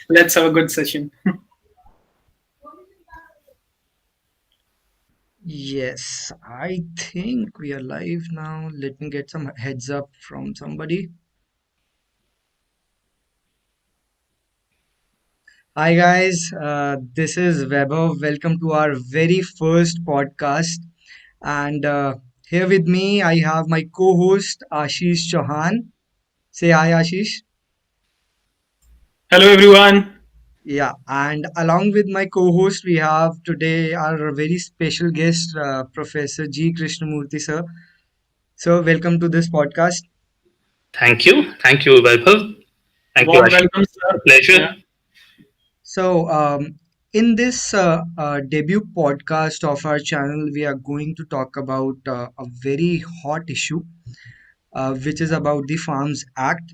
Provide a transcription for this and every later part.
Let's have a good session. Yes, I think we are live now. Let me get some heads up from somebody. Hi, guys. This is Weber. Welcome to our very first podcast. And here with me, I have my co host, Ashish Chauhan. Say hi, Ashish. Hello, everyone. Yeah, and along with my co host, we have today our very special guest, Professor G. Krishnamurthy, sir. So, welcome to this podcast. Thank you. Thank you, Vaibhav. Thank you, Warm Ashish. welcome, It's a sir. Yeah. pleasure. So, in this debut podcast of our channel, we are going to talk about a very hot issue, which is about the Farms Act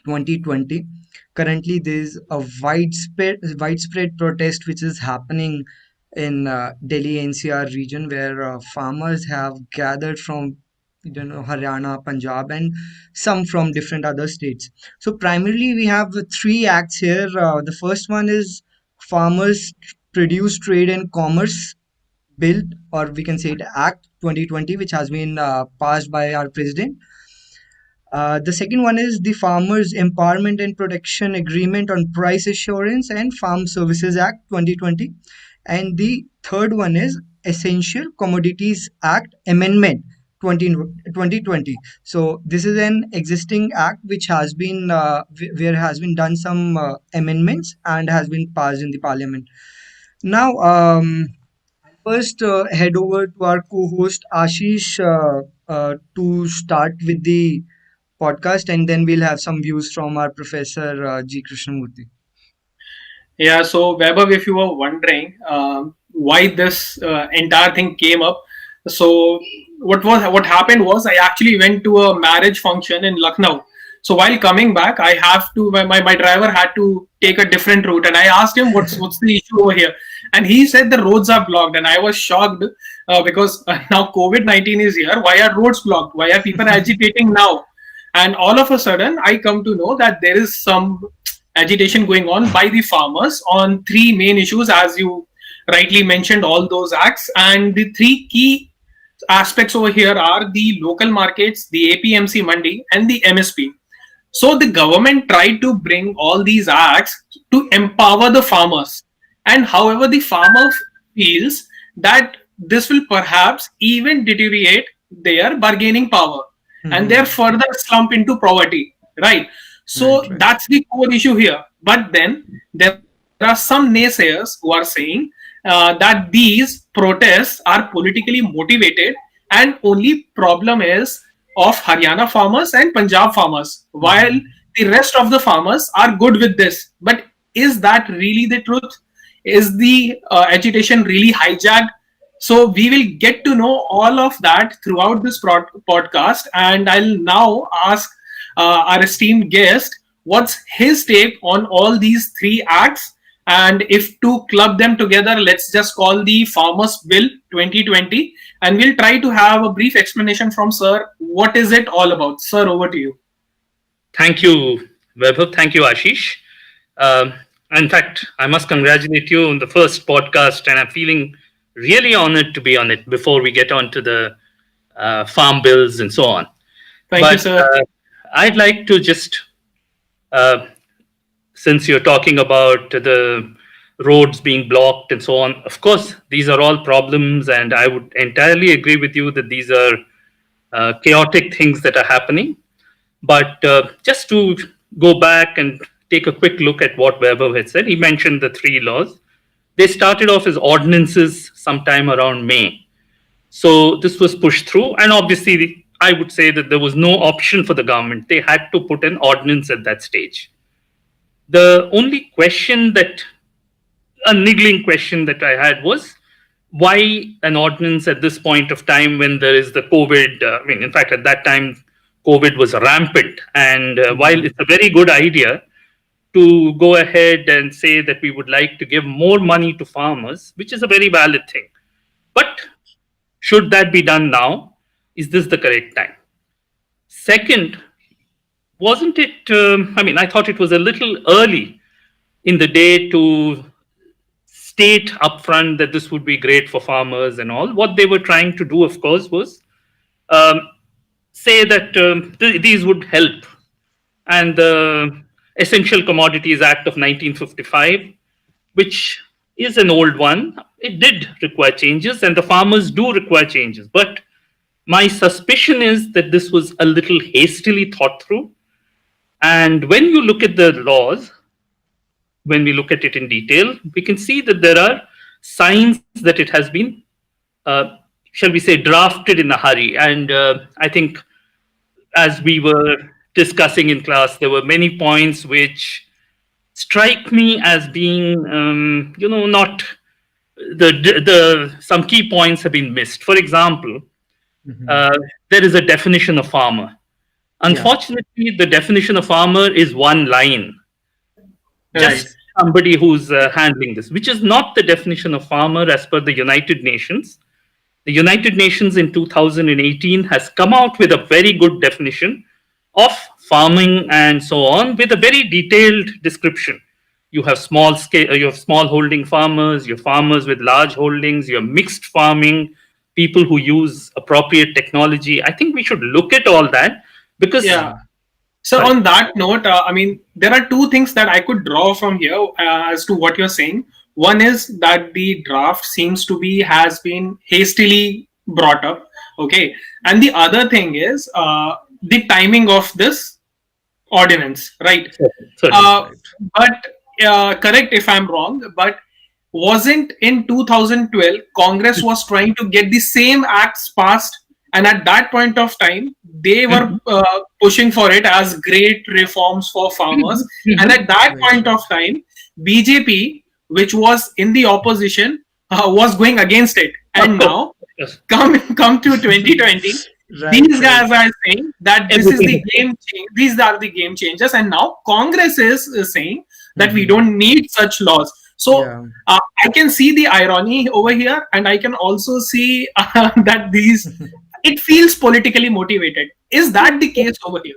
2020. Currently, there is a widespread protest which is happening in Delhi NCR region, where farmers have gathered from Haryana, Punjab, and some from different other states. So primarily, we have three acts here. The first one is Farmers Produce Trade and Commerce Bill, or we can say it Act 2020, which has been passed by our president. The second one is the Farmers Empowerment and Protection Agreement on Price Assurance and Farm Services Act 2020. And the third one is Essential Commodities Act Amendment 2020. So this is an existing act which has been where has been done some amendments and has been passed in the parliament. Now, first head over to our co-host Ashish to start with the podcast, and then we'll have some views from our professor G. Krishnamurthy. Yeah. So, Vaibhav, if you were wondering why this entire thing came up, so what happened was I actually went to a marriage function in Lucknow. So while coming back, I have to my driver had to take a different route, and I asked him what's the issue over here, and he said the roads are blocked, and I was shocked because now COVID-19 is here. Why are roads blocked? Why are people agitating now? And all of a sudden, I come to know that there is some agitation going on by the farmers on three main issues, as you rightly mentioned, all those acts. And the three key aspects over here are the local markets, the APMC Mandi, and the MSP. So the government tried to bring all these acts to empower the farmers. And however, the farmer feels that this will perhaps even deteriorate their bargaining power and Hmm. their further slump into poverty, right? Right, So right. that's the core issue here. But then there are some naysayers who are saying that these protests are politically motivated, and only problem is of Haryana farmers and Punjab farmers, while Hmm. the rest of the farmers are good with this. But is that really the truth? Is the agitation really hijacked? So we will get to know all of that throughout this podcast, and I'll now ask our esteemed guest what's his take on all these three acts, and if to club them together, let's just call the Farmers Bill 2020, and we'll try to have a brief explanation from Sir. What is it all about? Sir, over to you. Thank you, Vaibhav. Thank you, Ashish. Um, in fact, I must congratulate you on the first podcast, and I'm feeling really honored to be on it before we get on to the farm bills and so on. Thank you, But sir. I'd like to just, uh, since you're talking about the roads being blocked and so on, of course, these are all problems, and I would entirely agree with you that these are chaotic things that are happening. But just to go back and take a quick look at what Weber had said, he mentioned the three laws. They started off as ordinances sometime around May. So this was pushed through, and obviously, I would say that there was no option for the government. They had to put an ordinance at that stage. The only question that, a niggling question that I had was, why an ordinance at this point of time when there is the COVID? I mean, in fact, at that time, COVID was rampant. And while Hmm. it's a very good idea to go ahead and say that we would like to give more money to farmers, which is a very valid thing, but should that be done now? Is this the correct time? Second, wasn't it? I mean, I thought it was a little early in the day to state upfront that this would be great for farmers and all. What they were trying to do, of course, was um, say that these would help. And the Essential Commodities Act of 1955, which is an old one, it did require changes, and the farmers do require changes. But my suspicion is that this was a little hastily thought through. And when you look at the laws, when we look at it in detail, we can see that there are signs that it has been, shall we say, drafted in a hurry. And I think, as we were discussing in class, there were many points which strike me as being, not the some key points have been missed. For example, there is a definition of farmer. Unfortunately, the definition of farmer is one line. Just somebody who's handling this, which is not the definition of farmer as per the United Nations. The United Nations in 2018 has come out with a very good definition of farming and so on, with a very detailed description. You have small scale, you have small holding farmers, you have farmers with large holdings, you have mixed farming, people who use appropriate technology. I think we should look at all that because. Yeah. So on that note, there are two things that I could draw from here as to what you're saying. One is that the draft seems to has been hastily brought up. Okay. And the other thing is the timing of this ordinance, right? But correct if I'm wrong, but wasn't in 2012, Congress was trying to get the same acts passed. And at that point of time, they were pushing for it as great reforms for farmers. And at that point of time, BJP, which was in the opposition, was going against it. And now, come to 2020, these guys are saying that this is the game change. These are the game changers. And now Congress is saying that we don't need such laws. So I can see the irony over here, and I can also see that it feels politically motivated. Is that the case over here?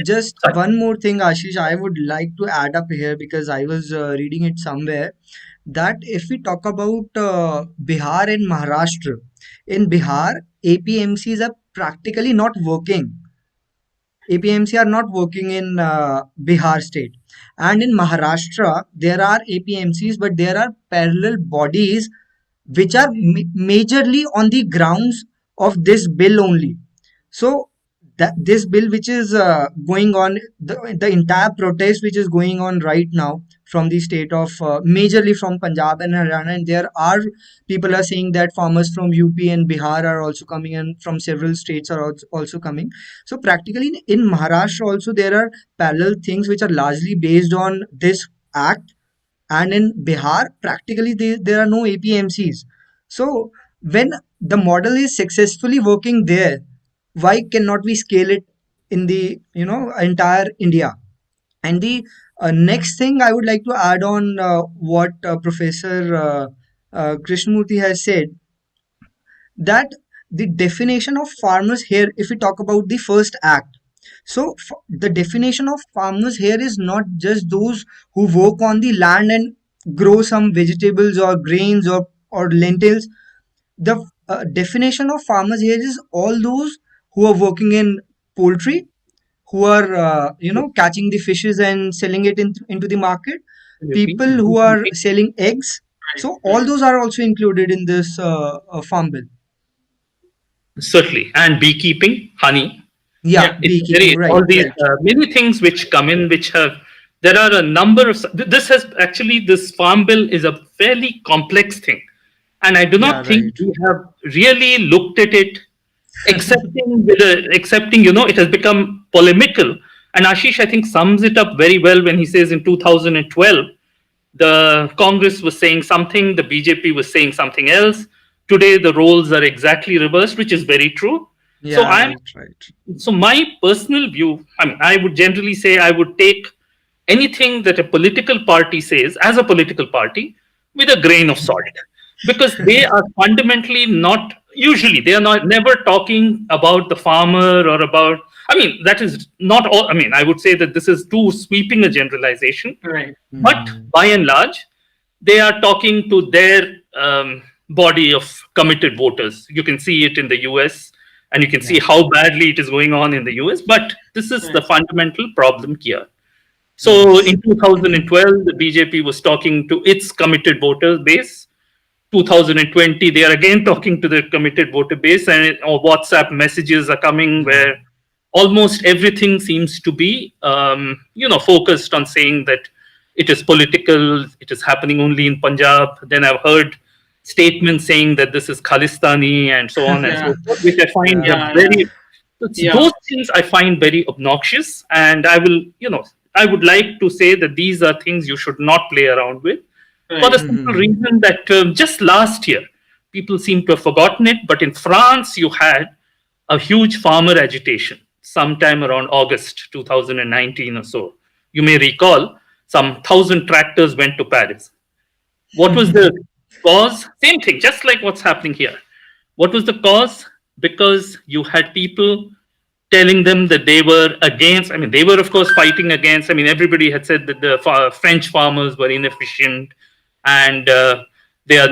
Just one more thing, Ashish, I would like to add up here because I was reading it somewhere that if we talk about Bihar and Maharashtra, in Bihar, APMCs are practically not working. APMC are not working in Bihar state. And in Maharashtra, there are APMCs, but there are parallel bodies which are majorly on the grounds of this bill only. So that this bill which is going on, the entire protest which is going on right now from the state of majorly from Punjab and Haryana, and there are people are saying that farmers from UP and Bihar are also coming, and from several states are also coming. So practically in Maharashtra also there are parallel things which are largely based on this act, and in Bihar practically there are no APMCs. So when the model is successfully working there, why cannot we scale it in the entire India? And the next thing I would like to add on what Professor Krishnamurthy has said, that the definition of farmers here, if we talk about the first act, so the definition of farmers here is not just those who work on the land and grow some vegetables or grains or lentils. The definition of farmers here is all those who are working in poultry, who are catching the fishes and selling it into the market, people who are selling eggs. So all those are also included in this farm bill. Certainly. And beekeeping, honey. Yeah, beekeeping, right. All these many things which come in, which have, there are a number of, this farm bill is a fairly complex thing. And I do not think we have really looked at it, accepting, it has become polemical. And Ashish, I think, sums it up very well when he says in 2012, the Congress was saying something, the BJP was saying something else. Today, the roles are exactly reversed, which is very true. Yeah, So my personal view, I would generally say I would take anything that a political party says as a political party with a grain of salt, because they are fundamentally not usually they are not never talking about the farmer or about. I mean, that is not all. I mean, I would say that this is too sweeping a generalization, Right. but Hmm. by and large, they are talking to their body of committed voters. You can see it in the US, and you can see Yeah. how badly it is going on in the US. But this is the Right. fundamental problem here. So Yes. in 2012, the BJP was talking to its committed voter base. 2020, they are again talking to their committed voter base, and WhatsApp messages are coming Yeah. where almost everything seems to be, focused on saying that it is political, it is happening only in Punjab. Then I've heard statements saying that this is Khalistani and so on and Yeah. so forth, which I find Yeah. Yeah. Yeah. very, Yeah. those things I find very obnoxious. And I would like to say that these are things you should not play around with for the Right. simple Hmm. reason that just last year, people seem to have forgotten it, but in France, you had a huge farmer agitation sometime around August 2019 or so. You may recall some 1,000 tractors went to Paris. What was the cause? Same thing, just like what's happening here. What was the cause? Because you had people telling them that they were against. I mean, they were, of course, fighting against. I mean, everybody had said that the French farmers were inefficient and they are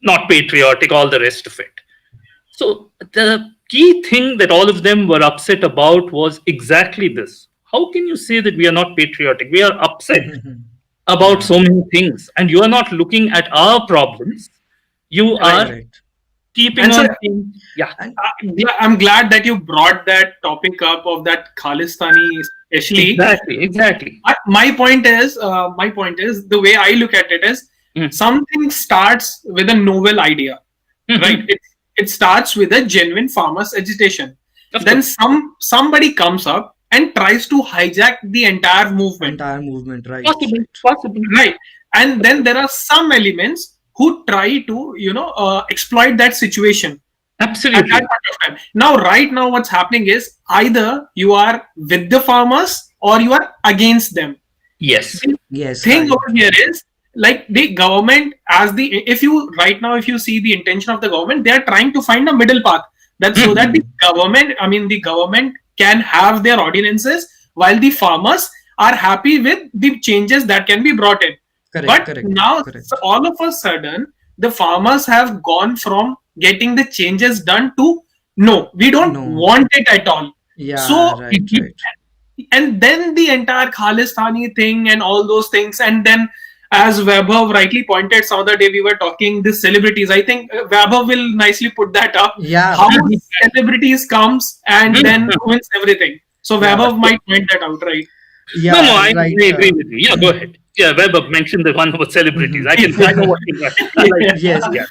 not patriotic, all the rest of it. So the key thing that all of them were upset about was exactly this. How can you say that we are not patriotic? We are upset about Yeah. so many things, and you are not looking at our problems. You Right. are Correct. keeping And so on saying, yeah, And I'm glad that you brought that topic up of that Khalistani, especially. exactly. My point is the way I look at it is Mm. something starts with a novel idea, right? Mhm. It starts with a genuine farmers agitation. Of Then course, somebody comes up and tries to hijack the entire movement, entire movement, right? possible, Right. possible. right? And then there are some elements who try to exploit that situation at that Absolutely. point of time. Now, right now, what's happening is either you are with the farmers or you are against them. Yes. The Yes. thing Right. over here is like the government, as the if you right now, if you see the intention of the government, they are trying to find a middle path. That's so that Mhm. the government can have their ordinances while the farmers are happy with the changes that can be brought in. Correct. But Correct. now, Correct. all of a sudden, the farmers have gone from getting the changes done to no, we don't No. want it at all. Yeah. So, Right. Right. and then the entire Khalistani thing and all those things, and then as Vaibhav rightly pointed, some other day we were talking the celebrities. I think Vaibhav will nicely put that up. Yeah. How celebrities comes and then ruins everything. So Yeah. Vaibhav might point that out, right? No, Yeah. I Right. agree with you. Yeah, go ahead. Yeah, Webber mentioned the one about celebrities. I know what you mean. Yes. Yeah.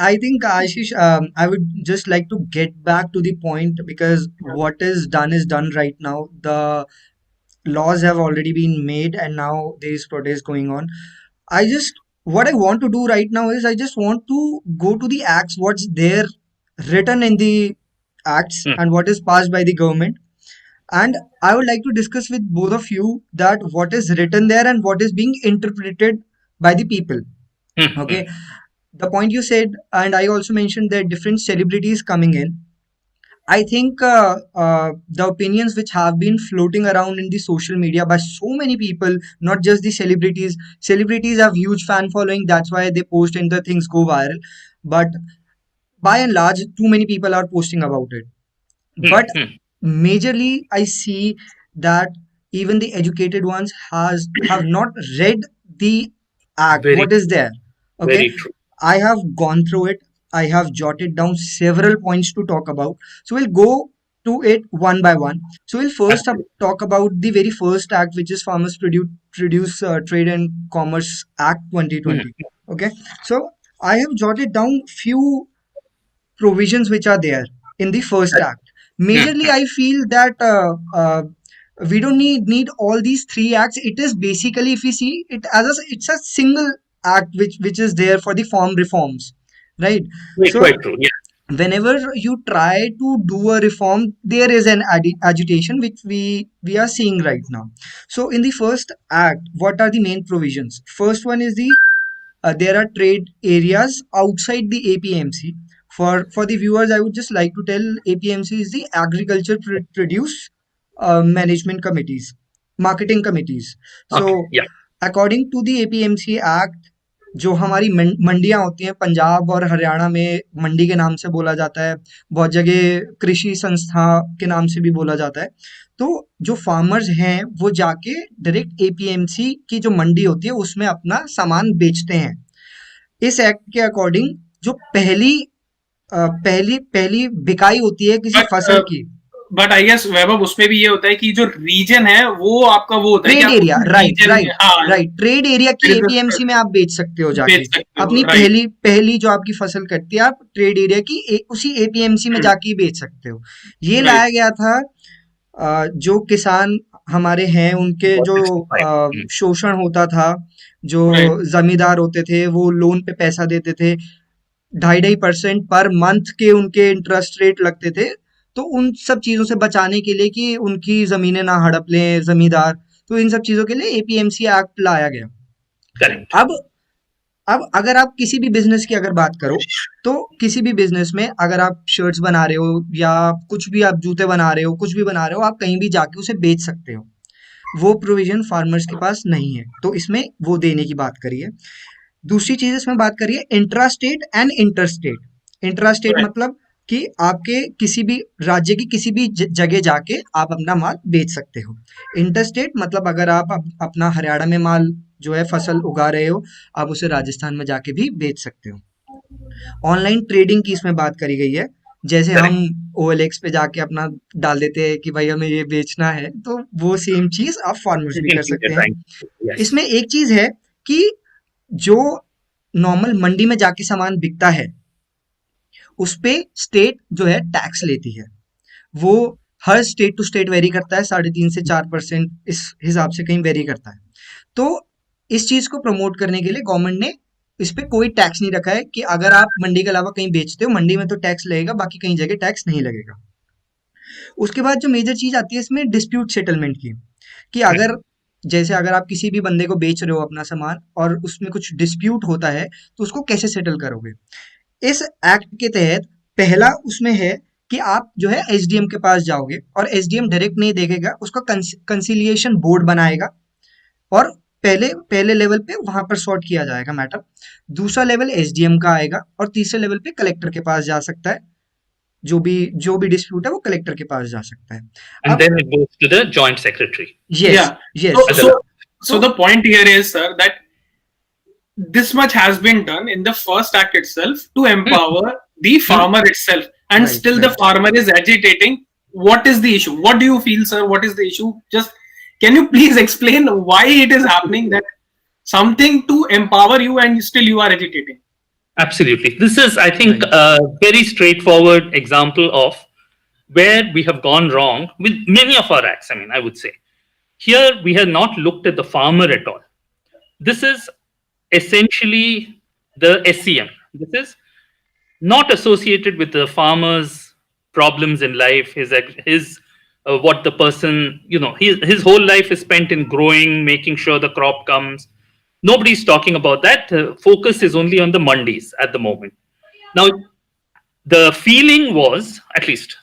I think Ashish, I would just like to get back to the point because what is done right now. The laws have already been made, and now there is protest going on. I just what I want to do right now is I just want to go to the acts, what's there written in the acts, Mm. and what is passed by the government. And I would like to discuss with both of you that what is written there and what is being interpreted by the people. Okay, Mhm. the point you said, and I also mentioned that different celebrities coming in. I think the opinions which have been floating around in the social media by so many people, not just the celebrities. Celebrities have huge fan following. That's why they post and the things go viral. But by and large, too many people are posting about it. But Mhm. majorly, I see that even the educated ones has have not read the act. Very, What is there? Okay, very true. I have gone through it. I have jotted down several points to talk about. So we'll go to it one by one. So we'll first Absolutely. talk about the very first act, which is Farmers Produce Trade and Commerce Act Mhm. 2020. Okay. So I have jotted down few provisions which are there in the first act. Majorly, Mhm. I feel that we don't need all these three acts. It is basically, if we see it as it's a single act which is there for the farm reforms, right? Quite So true. Yeah. whenever you try to do a reform, there is an agitation which we are seeing right now. So in the first act, what are the main provisions? First one is there are trade areas outside the APMC For the viewers, I would just like to tell APMC is the Agriculture Produce Management Committees, Marketing Committees. Okay. So, Yeah. according to the APMC Act, जो हमारी मंडियां होती हैं पंजाब और हरियाणा में मंडी के नाम से बोला जाता है, बहुत जगह कृषि संस्था के नाम से भी बोला जाता है। तो जो फार्मर्स हैं वो जाके डायरेक्ट एपीएमसी की जो मंडी होती है उसमें अपना सामान बेचते हैं। इस एक्ट के अकॉर्डिंग जो पहली बिकाई होती है किसी फसल की, बट आई गेस वैभव उसमें भी ये होता है कि जो रीजन है वो आपका वो होता है ट्रेड एरिया, हाँ, राइट, ट्रेड एरिया की एपीएमसी में आप बेच सकते हो जाके अपनी पहली जो आपकी फसल कटती है, आप ट्रेड एरिया की उसी एपीएमसी में जाके ही बेच सकते हो। ये लाया गया था जो किसान हमारे हैं उनके जो शोषण होता था, जो जमींदार होते थे वो लोन पे पैसा देते थे, 2.5% पर मंथ के उनके इंटरेस्ट रेट लगते थे। तो उन सब चीजों से बचाने के लिए कि उनकी जमीनें ना हड़प लें जमींदार, तो इन सब चीजों के लिए एपीएमसी एक्ट लाया गया। करेक्ट। अब अगर आप किसी भी बिजनेस की अगर बात करो तो किसी भी बिजनेस में अगर आप शर्ट्स बना रहे हो या कुछ भी आप जूते बना रहे हो, कुछ भी बना रहे हो, आप कहीं भी जाके उसे बेच सकते हो। वो प्रोविजन फार्मर्स के पास नहीं है, तो इसमें वो देने की बात करी है। दूसरी चीज इसमें बात करी है intra state and interstate. Intra state मतलब कि आपके किसी भी राज्य की किसी भी जगह जाके आप अपना माल बेच सकते हो। इंटरस्टेट मतलब अगर आप अपना हरियाणा में माल जो है फसल उगा रहे हो, आप उसे राजस्थान में जाके भी बेच सकते हो। ऑनलाइन ट्रेडिंग की इसमें बात करी गई है, जैसे हम OLX पे जाके अपना डाल देते हैं कि भाई हमें ये बेचना है, तो वो सेम चीज आप फार्मर्स भी कर सकते हैं। इसमें एक चीज है कि जो नॉर्मल मंडी में जाके सामान बिकता है उस पे स्टेट जो है टैक्स लेती है। वो हर स्टेट टू स्टेट वेरी करता है, 3.5 से 4% इस हिसाब से कहीं वेरी करता है। तो इस चीज को प्रमोट करने के लिए गवर्नमेंट ने इस पे कोई टैक्स नहीं रखा है कि अगर आप मंडी के अलावा कहीं बेचते हो, मंडी में तो टैक्स लगेगा, बाकी कहीं जगह टैक्स नहीं लगेगा। उसके बाद जो मेजर चीज आती है इसमें डिस्प्यूट सेटलमेंट की, कि अगर जैसे अगर आप किसी भी बंदे को बेच रहे हो अपना सामान और उसमें कुछ डिस्प्यूट होता है तो उसको कैसे सेटल करोगे। इस एक्ट के तहत पहला उसमें है कि आप जो है एसडीएम के पास जाओगे और एसडीएम डायरेक्ट नहीं देखेगा, उसका कंसिलिएशन बोर्ड बनाएगा और पहले लेवल पे वहां पर सॉर्ट किया जाएगा मैटर। दूसरा लेवल एसडीएम का आएगा और तीसरे लेवल पे कलेक्टर के पास जा सकता है। जो भी डिस्प्यूट है वो कलेक्टर के पास जा सकता है। And then it goes to the joint secretary. Yes. So the point here is, sir, that this much has been done in the first act itself to empower the farmer itself, and still the farmer is agitating. What is the issue? What do you feel, sir? What is the issue? Just can you please explain why it is happening that something to empower you and still you are agitating? Absolutely. This is, I think, a very straightforward example of where we have gone wrong with many of our acts. I mean, I would say here we have not looked at the farmer at all. This is essentially the SCM. This is not associated with the farmer's problems in life, his what the person, his whole life is spent in growing, making sure the crop comes. Nobody's talking about that. Focus is only on the mandis at the moment. Now, the feeling was, at least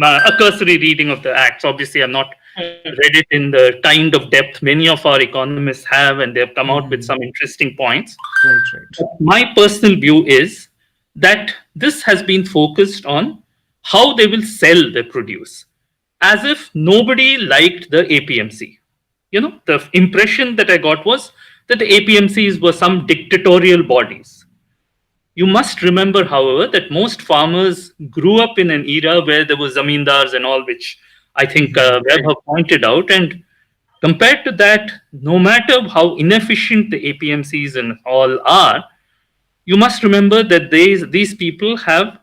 a cursory reading of the acts, obviously I'm not read it in the kind of depth many of our economists have, and they've come out with some interesting points. Right. My personal view is that this has been focused on how they will sell their produce, as if nobody liked the APMC. The impression that I got was that the APMCs were some dictatorial bodies. You must remember, however, that most farmers grew up in an era where there were zamindars and all, which I think Webb have pointed out. And compared to that, no matter how inefficient the APMCs and all are, you must remember that these people have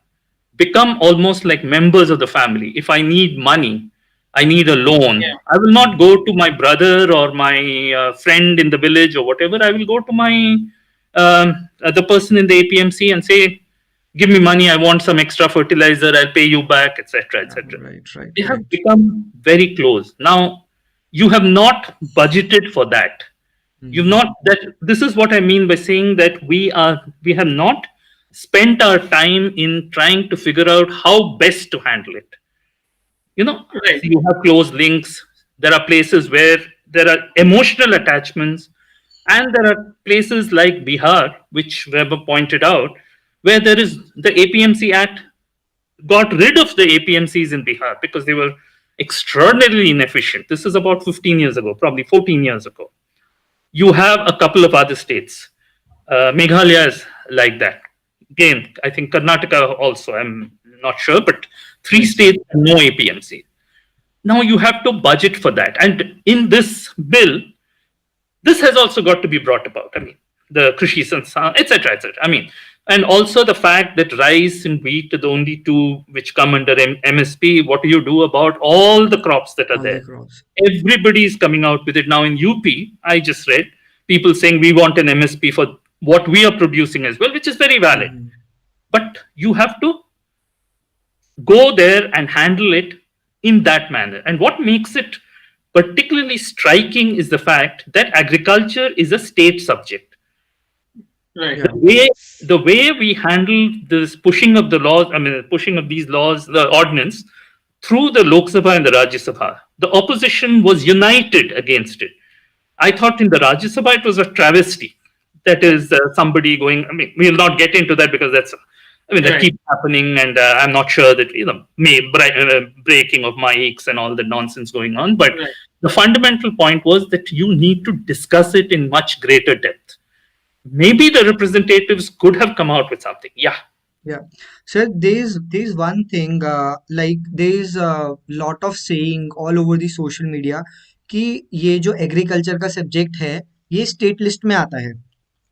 become almost like members of the family. If I need money, I need a loan, I will not go to my brother or my friend in the village or whatever. I will go to my the person in the APMC and say, give me money, I want some extra fertilizer, I'll pay you back, etc., etc. Right. They have become very close. Now, you have not budgeted for that. You've not, that. This is what I mean by saying that we have not spent our time in trying to figure out how best to handle it. Right. You have close links. There are places where there are emotional attachments, and there are places like Bihar, which Weber pointed out, where there is the APMC Act got rid of the APMCs in Bihar because they were extraordinarily inefficient. This is about 15 years ago, probably 14 years ago. You have a couple of other states. Meghalaya is like that. Again, I think Karnataka also, I'm not sure, but 3 states have no APMC. Now you have to budget for that. And in this bill, this has also got to be brought about. I mean, the Krishi Sansthan, etc., etc. I mean, and also the fact that rice and wheat are the only 2 which come under MSP. What do you do about all the crops that are All there? the crops. Everybody is coming out with it now. In UP, I just read people saying we want an MSP for what we are producing as well, which is very valid. Mhm. But you have to go there and handle it in that manner. And what makes it particularly striking is the fact that agriculture is a state subject. Right. Yeah. The way we handle this pushing of the laws, I mean, pushing of these laws, the ordinance, through the Lok Sabha and the Rajya Sabha, the opposition was united against it. I thought in the Rajya Sabha it was a travesty. That is somebody going, I mean, we'll not get into that because that's, I mean, that Right. keeps happening, and I'm not sure that, breaking of mics and all the nonsense going on. But Right. the fundamental point was that you need to discuss it in much greater depth. Maybe the representatives could have come out with something. Yeah. Yeah. So there's one thing, like there's a lot of saying all over the social media कि ये जो agriculture का subject है ये state list में आता है.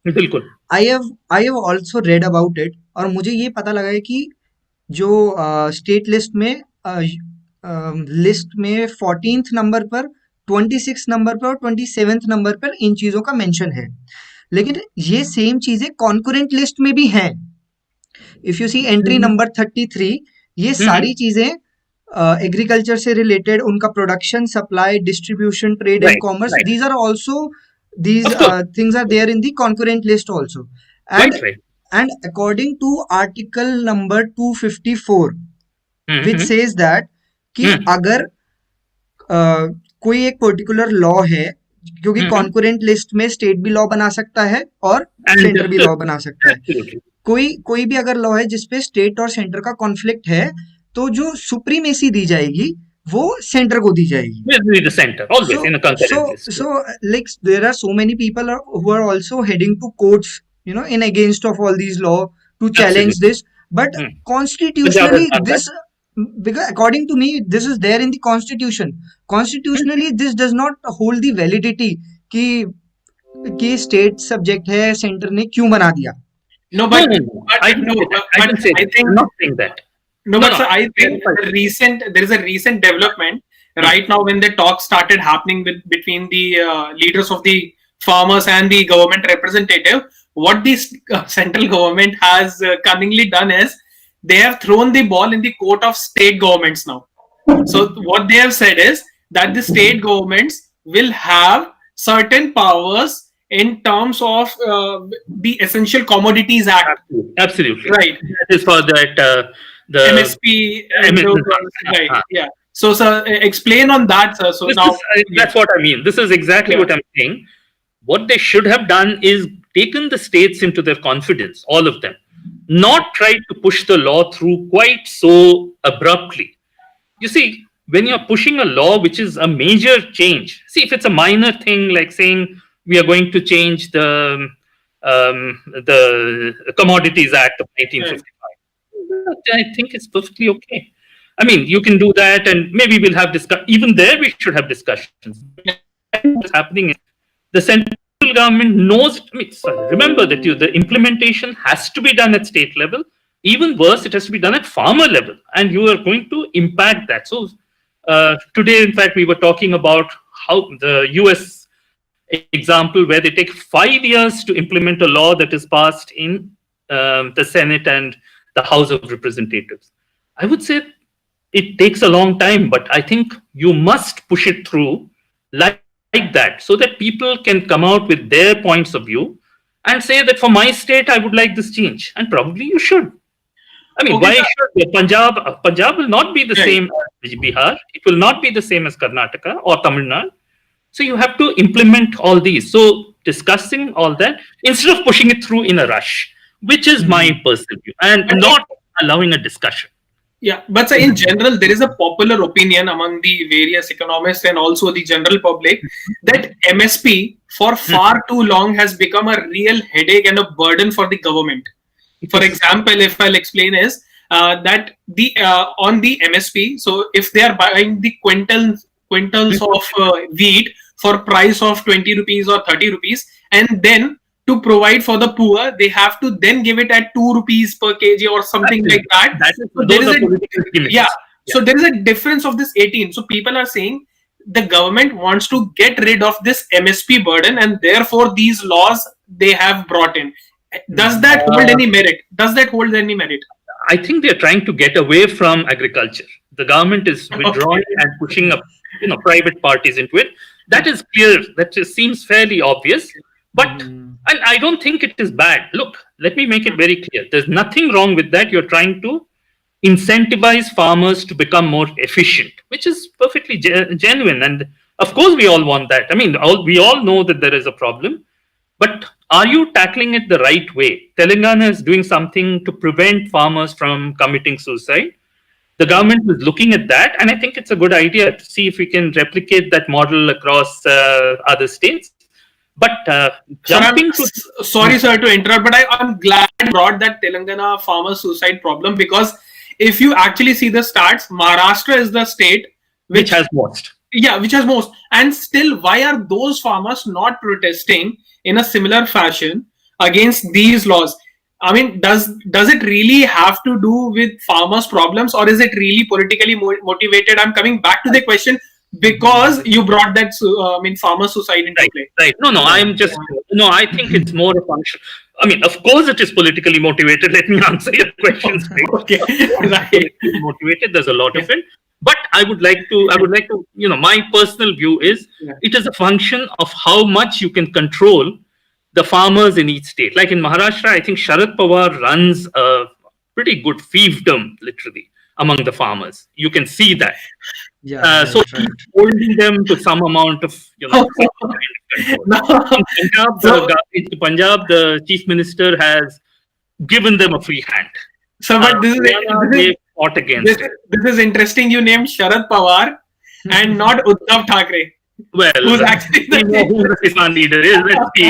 बिल्कुल. I have also read about it और मुझे ये पता लगा है कि जो स्टेट लिस्ट में लिस्ट में 14th नंबर पर, 26th नंबर पर और 27th नंबर पर इन चीजों का मेंशन है. लेकिन ये सेम चीजें कॉन्करेंट लिस्ट में भी हैं. If you see entry number 33, ये सारी चीजें एग्रीकल्चर से रिलेटेड, उनका production, supply, distribution, trade and Right, commerce, right. these are also these Of course. things are there in the concurrent list also. And Right. and according to article number 254, which Mhm. says that कि अगर कोई एक particular law है, क्योंकि हम्म। Concurrent list में state भी law बना सकता है और And सेंटर भी लॉ बना सकता है. Absolutely. कोई भी अगर लॉ है जिसपे स्टेट और सेंटर का कॉन्फ्लिक्ट है, तो जो सुप्रीमेसी दी जाएगी वो सेंटर को दी जाएगी. Will be the center always in a concurrent list. So like there are so many people who are also heading to courts, in against of all these law to challenge Absolutely. this. But Hmm. constitutionally, Punjab has done because according to me, this is there in the constitution. Constitutionally, this does not hold the validity कि state subject है, center ने क्यों बना दिया. No, No, but no, no. but I didn't no, say that. but I didn't say I that. think I'm not saying that. no, No, but no, sir, I think clarify. there is a recent development right now when the talk started happening between the leaders of the farmers and the government representative. What the central government has cunningly done is they have thrown the ball in the court of state governments now. So what they have said is that the state governments will have certain powers in terms of the Essential Commodities Act, Absolutely. right? That is for that the MSP, and right? Yeah. So, sir, explain on that, sir. So This now, is, that's what I mean. This is exactly Yeah. what I'm saying. What they should have done is taken the states into their confidence, all of them, not tried to push the law through quite so abruptly. You see, when you're pushing a law which is a major change, see, if it's a minor thing like saying we are going to change the Commodities Act of 1955, I think it's perfectly okay. I mean, you can do that, and maybe we'll have even there we should have discussions. What's happening is the central government knows. I mean, remember that the implementation has to be done at state level. Even worse, it has to be done at farmer level, and you are going to impact that. So today, in fact, we were talking about how the US example where they take 5 years to implement a law that is passed in the Senate and the House of Representatives. I would say it takes a long time, but I think you must push it through like that so that people can come out with their points of view and say that for my state, I would like this change. And probably you should. I mean, Okay, why sir. should Punjab? Punjab will not be the Right. same as Bihar. It will not be the same as Karnataka or Tamil Nadu. So you have to implement all these. So discussing all that instead of pushing it through in a rush, which is my personal view, and But not allowing a discussion. yeah, but sir, in general, there is a popular opinion among the various economists and also the general public that MSP for far too long has become a real headache and a burden for the government. For example, if I'll explain is that the on the MSP, so if they are buying the quintals of wheat for price of 20 rupees or 30 rupees, and then to provide for the poor, they have to then give it at 2 rupees per kg or something like that. That is, So there those is are a political gimmicks. yeah. So there is a difference of this 18. So people are saying the government wants to get rid of this MSP burden, and therefore these laws they have brought in. Does that hold any merit? Does that hold any merit? I think they're trying to get away from agriculture. The government is withdrawing and pushing up, private parties into it. That is clear. That just seems fairly obvious. But and I don't think it is bad. Look, let me make it very clear. There's nothing wrong with that. You're trying to incentivize farmers to become more efficient, which is perfectly genuine. And of course, we all want that. I mean, we all know that there is a problem. But are you tackling it the right way? Telangana is doing something to prevent farmers from committing suicide. The government is looking at that, and I think it's a good idea to see if we can replicate that model across other states. But jumping to sorry, sir, to interrupt, but I'm glad you brought that Telangana farmer suicide problem, because if you actually see the stats, Maharashtra is the state which has most. Yeah, which has most. And still, why are those farmers not protesting in a similar fashion against these laws? I mean, does it really have to do with farmers' problems, or is it really politically motivated? I'm coming back to the question because you brought that farmer suicide into play. Right. No, I'm just I think it's more a function. I mean, of course, it is politically motivated. Let me answer your questions. Okay, right. Motivated. There's a lot of it. But I would like to, my personal view is it is a function of how much you can control the farmers in each state. Like in Maharashtra, I think Sharad Pawar runs a pretty good fiefdom, literally, among the farmers. You can see that. Yeah, so right. holding them to some amount of, control. In Punjab, the chief minister has given them a free hand. So, but they fought against it. This is interesting. You named Sharad Pawar and not Uddhav Thackeray. Well, who's actually who the Kisan leader is. Let's be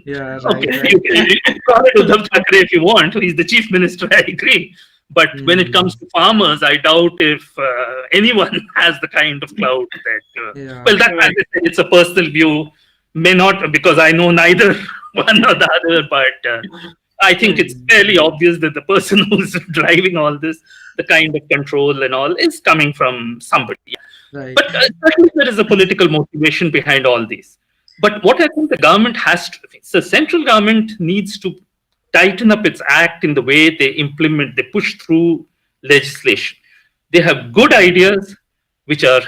Yeah, right. Okay, right. you can call it Uddhav Thackeray if you want. He's the chief minister. I agree. But when it comes to farmers, I doubt if anyone has the kind of clout that. Well, that as I said, it's a personal view. May not, because I know neither one or the other, but I think it's fairly obvious that the person who's driving all this, the kind of control and all, is coming from somebody. Right. But certainly there is a political motivation behind all these. But what I think the government has to, the central government needs to tighten up its act in the way they push through legislation. They have good ideas which are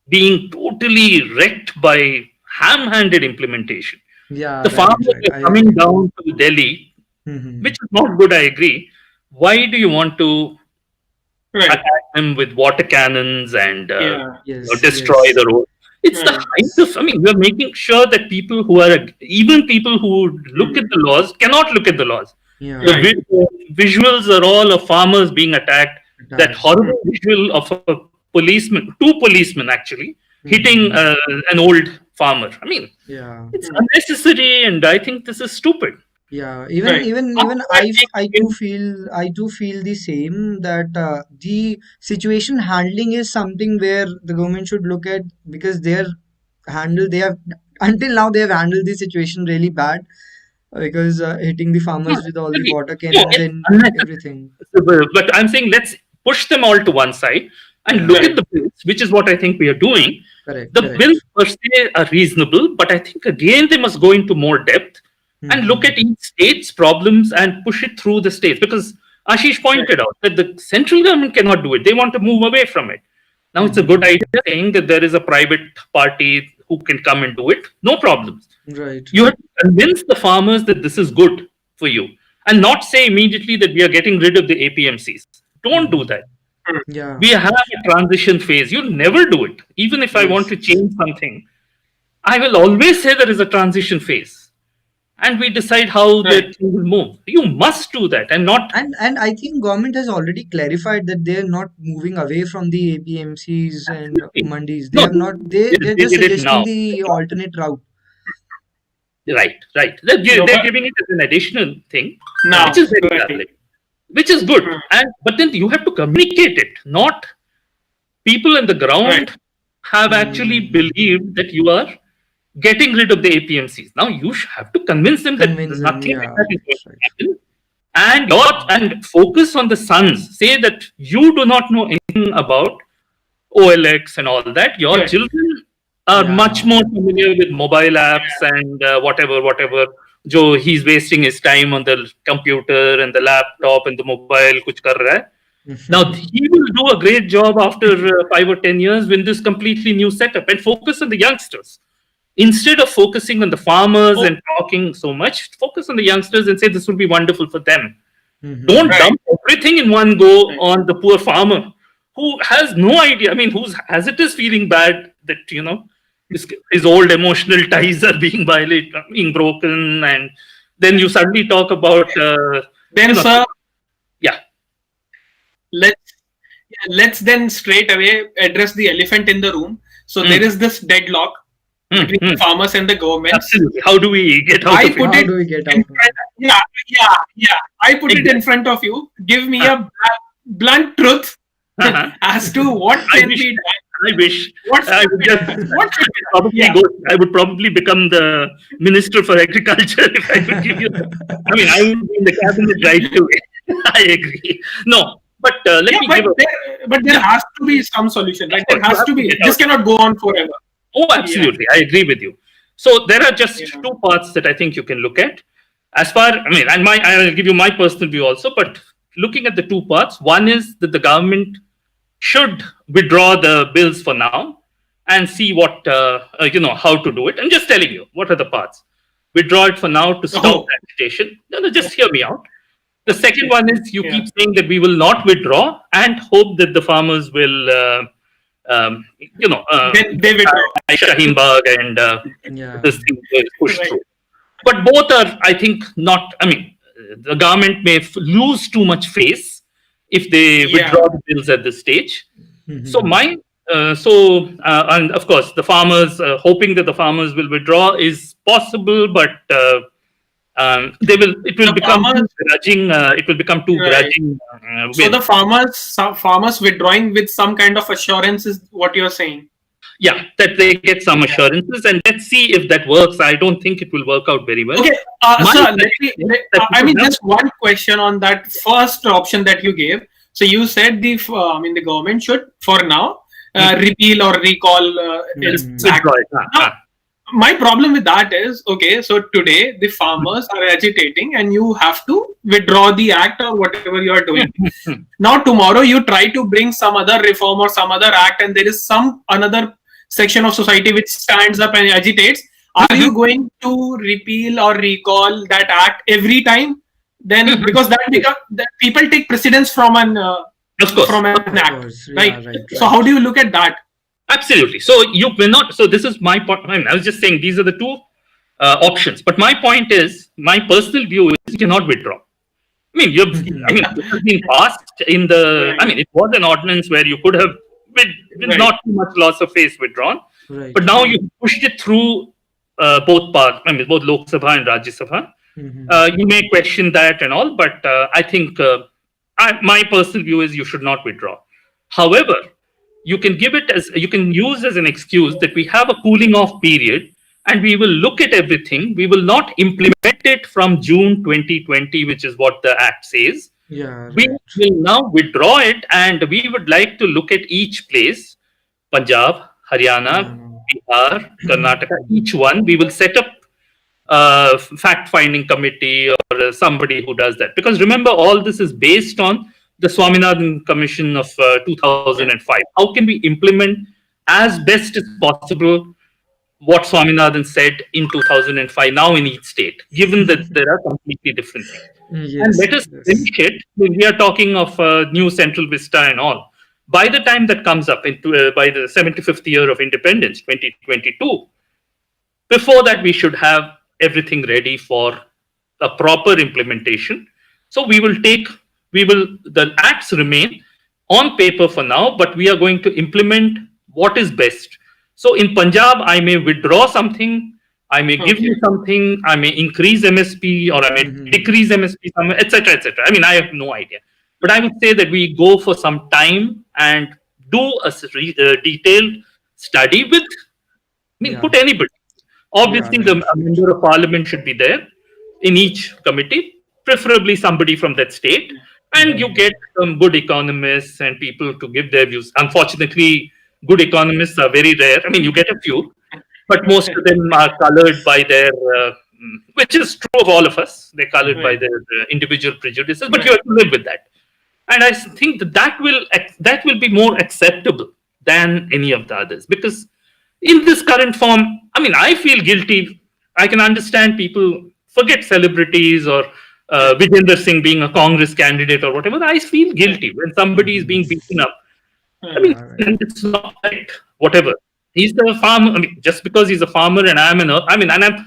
being totally wrecked by ham-handed implementation. Yeah, the farmers are coming down to Delhi, which is not good, I agree. Why do you want to attack them with water cannons and destroy the road? It's the height of, we're making sure that people who look at the laws cannot look at the laws. The visuals are all of farmers being attacked. That horrible visual of two policemen actually, hitting an old farmer. It's unnecessary, and I think this is stupid. Yeah, even I do feel the same, that the situation handling is something where the government should look at, because they have handled the situation really bad, because hitting the farmers with all the water cannons and everything. But I'm saying let's push them all to one side and look at the bills, which is what I think we are doing. Correct. The bills per se are reasonable, but I think again they must go into more depth and look at each state's problems and push it through the states. Because Ashish pointed out that the central government cannot do it. They want to move away from it. Now it's a good idea saying that there is a private party who can come and do it. No problems. Right. You have to convince the farmers that this is good for you, and not say immediately that we are getting rid of the APMCs. Don't do that. Yeah. We have a transition phase. You'll never do it. Even if I want to change something, I will always say there is a transition phase, and we decide how the Right. thing will move. You must do that, and not And I think government has already clarified that they're not moving away from the APMCs and mandis. They no. have not. They're They just did it suggesting now. the alternate route. Right, right. They're, No, they're but giving it as an additional thing, now, which is very right. lovely, which is good. Hmm. And but then you have to communicate it. Not people on the ground Right. have actually believed that you are getting rid of the APMCs. Now you have to convince them that Convince them, nothing yeah, like that is going to right. happen. And focus on the sons. Say that you do not know anything about OLX and all that. Your Right. children are Yeah. much more familiar with mobile apps and whatever. Jo he's wasting his time on the computer and the laptop and the mobile. Kuch kar raha hai. Now he will do a great job after 5 or 10 years with this completely new setup and focus on the youngsters. Instead of focusing on the farmers and talking so much, focus on the youngsters and say this will be wonderful for them. Don't Right. dump everything in one go on the poor farmer who has no idea. I mean, who's as it is feeling bad that his old emotional ties are being violated, being broken, and then you suddenly talk about Then, sir, yeah. let's then straight away address the elephant in the room. So there is this deadlock between the farmers and the government. Absolutely. How do we get out I of it? put How it do we get in out of front, yeah. I put it in front of you. Give me a blunt truth as to what I can wish- be done. I wish What I would just what should be done? probably Yeah. I would probably become the minister for agriculture if I could give you. I mean, I would be in the cabinet right away. I agree. No, but let Yeah, me give but there has to be some solution, right? There has to be. This cannot go on forever. Oh, absolutely. I agree with you. So there are just Yeah. two parts that I think you can look at. And I will give you my personal view also, but looking at the two parts, one is that the government should withdraw the bills for now and see what, how to do it. I'm just telling you, what are the parts? Withdraw it for now to stop Oh. agitation. No, just hear me out. The second one is you Yeah. keep saying that we will not withdraw and hope that the farmers will, Then they withdraw. Shaheen Bagh and Yeah. this thing is pushed Right. through. But both are, I think, not. I mean, the government may lose too much face if they Yeah. withdraw the bills at this stage. Mhm. So and of course, the farmers hoping that the farmers will withdraw is possible, but they will. It will The become too farmers- grudging. It will become too Right. grudging. So the farmers withdrawing with some kind of assurance is what you're saying. Yeah, that they get some assurances, and let's see if that works. I don't think it will work out very well. Okay, My sir. prediction is that I mean, people just one question on that first option that you gave. So you said the government should, for now, repeal or recall its act. withdraw it. Now, my problem with that is, okay, so today the farmers are agitating and you have to withdraw the act or whatever you are doing. Now tomorrow you try to bring some other reform or some other act and there is some another section of society which stands up and agitates. Are you going to repeal or recall that act every time? Then because that people take precedence from an Of course. act, course, right? yeah, right, So right. how do you look at that? Absolutely. So you will not. So this is my point. I was just saying these are the two options. But my point is, my personal view is you cannot withdraw. I mean, this has been passed in the. I mean, it was an ordinance where you could have, with Right. not too much loss of face, withdrawn. Right. But now you pushed it through both parts. I mean, both Lok Sabha and Rajya Sabha. Mhm. You may question that and all, but I think my personal view is you should not withdraw. However, you can use as an excuse that we have a cooling off period and we will look at everything. We will not implement it from June 2020, which is what the act says. Yeah. We Right. will now withdraw it and we would like to look at each place, Punjab, Haryana, Bihar, Karnataka, each one. We will set up a fact-finding committee or somebody who does that. Because remember, all this is based on the Swaminathan Commission of 2005. How can we implement as best as possible what Swaminathan said in 2005 now in each state, given that there are completely different things. And Yes, let us yes. finish it. We are talking of new Central Vista and all. By the time that comes up into by the 75th year of independence, 2022, before that we should have everything ready for a proper implementation. So the acts remain on paper for now, but we are going to implement what is best. So in Punjab, I may withdraw something, I may give you Okay. something, I may increase MSP or I may Mhm. decrease MSP somewhere, etc., etc. I mean, I have no idea. But I would say that we go for some time and do a detailed study with, I mean, Yeah, put anybody. yeah, Obviously, the right, a member of parliament should be there in each committee, preferably somebody from that state, and you get some good economists and people to give their views. Unfortunately, good economists are very rare. I mean, you get a few, but most Okay. of them are colored by their, which is true of all of us. They're colored by Right. their individual prejudices, but you Right. have to live with that. And I think that will be more acceptable than any of the others, because in this current form, I mean, I feel guilty. I can understand people, forget celebrities or Right. Vijender Singh being a Congress candidate or whatever. I feel Right. guilty when somebody is Mhm. being beaten up. I mean, Yeah, right. and it's not like whatever. He's the farmer. I mean, just because he's a farmer and and I have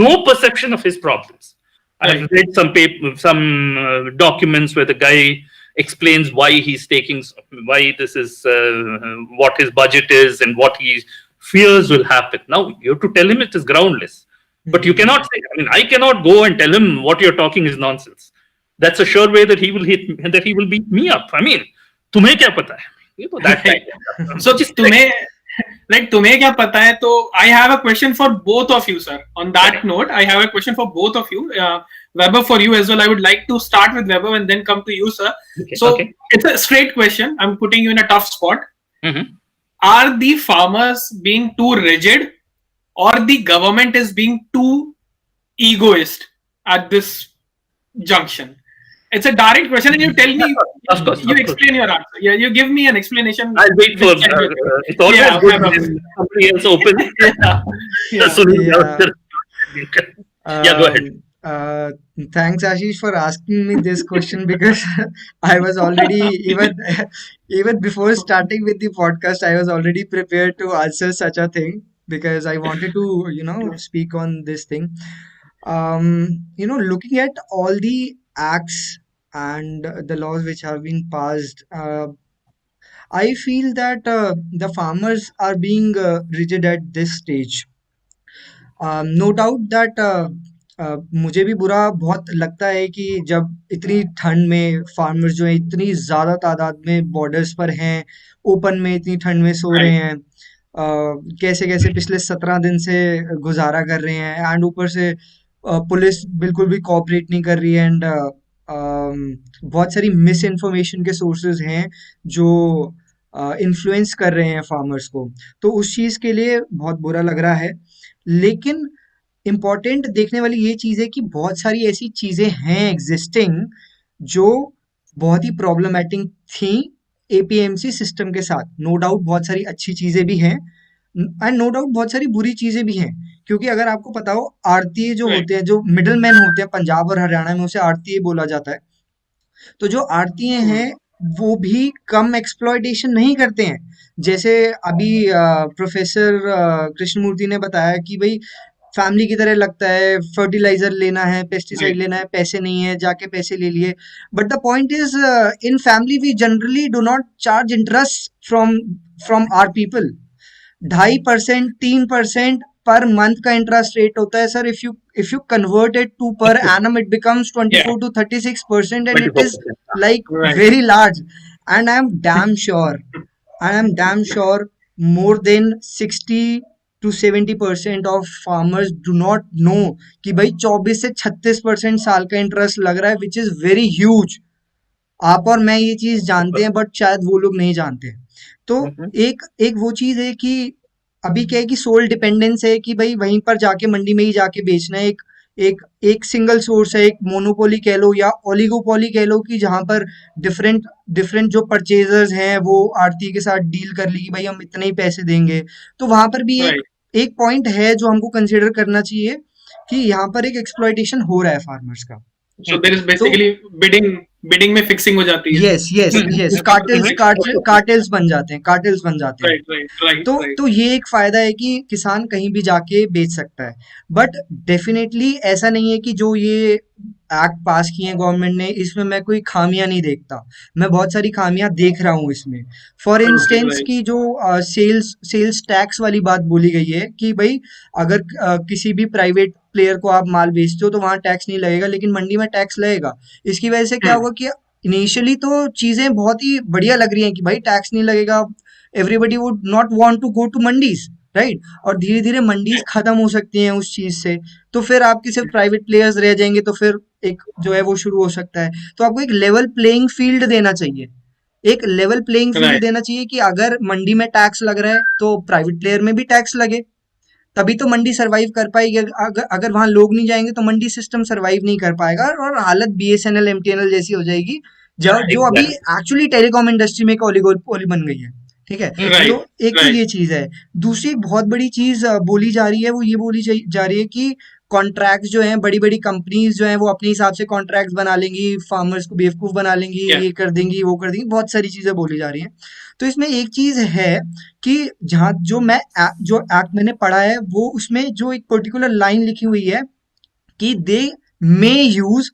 no perception of his problems. I've Right. read some documents where the guy explains why he's taking, why this is what his budget is and what he fears will happen. Now you have to tell him it is groundless, but you Mhm. cannot say. I mean, I cannot go and tell him what you're talking is nonsense. That's a sure way that he will beat me up. I mean, तुम्हें क्या पता है? You know that Right. kind of stuff. So Just like, तुम्हें तुम्हें क्या पता है? तो I have a question for both of you, sir. On that note, I have a question for both of you. Weber, for you as well. I would like to start with Weber and then come to you, sir. okay, So okay. it's a straight question. I'm putting you in a tough spot. Mhm. Are the farmers being too rigid, or the government is being too egoist at this junction? It's a direct question, and you tell me, Of course, you of course. explain your answer. Yeah, you give me an explanation I'll wait for. which can be. It's always Yeah, good Weber. when somebody else opens. Yeah, yeah. Sunil, Yeah. yeah, go ahead. Uh, Thanks, Ashish, for asking me this question because I was already even before starting with the podcast, I was already prepared to answer such a thing because I wanted to, speak on this thing. Looking at all the acts and the laws which have been passed, I feel that the farmers are being rigid at this stage. No doubt that मुझे भी बुरा बहुत लगता है कि जब इतनी ठंड में फार्मर्स जो है इतनी ज़्यादा तादाद में बॉर्डर्स पर हैं, ओपन में इतनी ठंड में सो रहे Right. हैं, कैसे कैसे पिछले 17 दिन से गुजारा कर रहे हैं एंड ऊपर से पुलिस बिल्कुल भी कोऑपरेट नहीं कर रही है एंड बहुत सारी मिस इन्फॉर्मेशन के सोर्सेज हैं जो इन्फ्लुएंस कर रहे हैं फार्मर्स को, तो उस चीज़ के लिए बहुत बुरा लग रहा है। लेकिन इम्पॉर्टेंट देखने वाली ये चीज़ है कि बहुत सारी ऐसी चीज़ें हैं एग्जिस्टिंग जो बहुत ही प्रॉब्लमेटिक थी एपीएमसी सिस्टम के साथ। नो डाउट बहुत सारी अच्छी चीज़ें भी हैं एंड नो डाउट बहुत सारी बुरी चीज़ें भी हैं, क्योंकि अगर आपको पता हो आड़तीए जो Right. होते हैं, जो मिडल मैन होते हैं, पंजाब और हरियाणा में उसे आड़तीए बोला जाता है। तो जो आड़तीए हैं वो भी कम एक्सप्लॉयटेशन नहीं करते हैं। जैसे अभी प्रोफेसर कृष्णमूर्ति ने बताया कि भाई फैमिली की तरह लगता है, फर्टिलाइजर लेना है, पेस्टिसाइड Right. लेना है, पैसे नहीं है, जाके पैसे ले लिए। But the point is in family we generally do not charge interest from our people. 2.5% 3% per month का इंटरेस्ट रेट होता है sir. If you convert it to per annum it becomes 24 to 36% and it is 24%. like Right. very large, and I am damn sure more than 60 to 70% of farmers do not know कि भाई 24 से 36% साल का interest लग रहा है, which is very huge. आप और मैं ये चीज जानते हैं बट शायद वो लोग नहीं जानते हैं। तो एक एक वो चीज है कि अभी क्या है कि सोल डिपेंडेंस है कि भाई वहीं पर जाके मंडी में ही जाके बेचना है। एक एक एक सिंगल सोर्स है, एक मोनोपोली कह लो या ओलिगोपोली कह लो, कि जहां पर डिफरेंट डिफरेंट जो परचेजर्स हैं वो आड़ती के साथ डील कर ली कि भाई हम इतने ही पैसे देंगे। तो वहां पर भी Right. एक पॉइंट है जो हमको कंसिडर करना चाहिए कि यहाँ पर एक एक्सप्लॉइटेशन हो रहा है फार्मर्स का। So there is तो basically bidding में fixing हो जाती है. यस यस यस, कार्टेल्स बन जाते हैं, कार्टेल्स बन जाते हैं। Right. तो ये एक फायदा है कि किसान कहीं भी जाके बेच सकता है। बट डेफिनेटली ऐसा नहीं है कि जो ये एक्ट पास किए हैं गवर्नमेंट ने, इसमें मैं कोई खामियां नहीं देखता। मैं बहुत सारी खामियां देख रहा हूँ इसमें। For instance right. की जो सेल्स टैक्स वाली बात बोली गई है कि भाई अगर किसी भी प्राइवेट प्लेयर को आप माल बेचते हो तो वहां टैक्स नहीं लगेगा, लेकिन मंडी में टैक्स लगेगा। इसकी वजह से क्या होगा कि इनिशियली तो चीजें बहुत ही बढ़िया लग रही हैं कि भाई टैक्स नहीं लगेगा, everybody would not want to go to mandis, right. और धीरे धीरे मंडीज खत्म हो सकती हैं उस चीज से, तो फिर आपके सिर्फ प्राइवेट प्लेयर्स रह जाएंगे, तो फिर एक जो है वो शुरू हो सकता है। तो आपको एक लेवल प्लेइंग फील्ड देना चाहिए, एक लेवल प्लेइंग फील्ड Right. देना चाहिए कि अगर मंडी में टैक्स लग रहा है तो प्राइवेट प्लेयर में भी टैक्स लगे, तभी तो मंडी सरवाइव कर पाएगी। अगर वहां लोग नहीं जाएंगे तो मंडी सिस्टम सरवाइव नहीं कर पाएगा, और हालत बीएसएनएल एमटीएनएल जैसी हो जाएगी जो अभी Exactly. एक्चुअली टेलीकॉम इंडस्ट्री में एक ओलिगोपोली बन गई है। ठीक है, Right. तो एक तो Right. ये चीज है। दूसरी एक बहुत बड़ी चीज बोली जा रही है, वो ये बोली जा रही है कि कॉन्ट्रैक्ट्स जो हैं, बड़ी बड़ी कंपनीज जो हैं वो अपने हिसाब से कॉन्ट्रैक्ट्स बना लेंगी, फार्मर्स को बेवकूफ बना लेंगी, Yeah. ये कर देंगी वो कर देंगी, बहुत सारी चीजें बोली जा रही हैं। तो इसमें एक चीज है कि जहाँ जो एक्ट मैंने पढ़ा है वो उसमें जो एक पर्टिकुलर लाइन लिखी हुई है कि दे मे यूज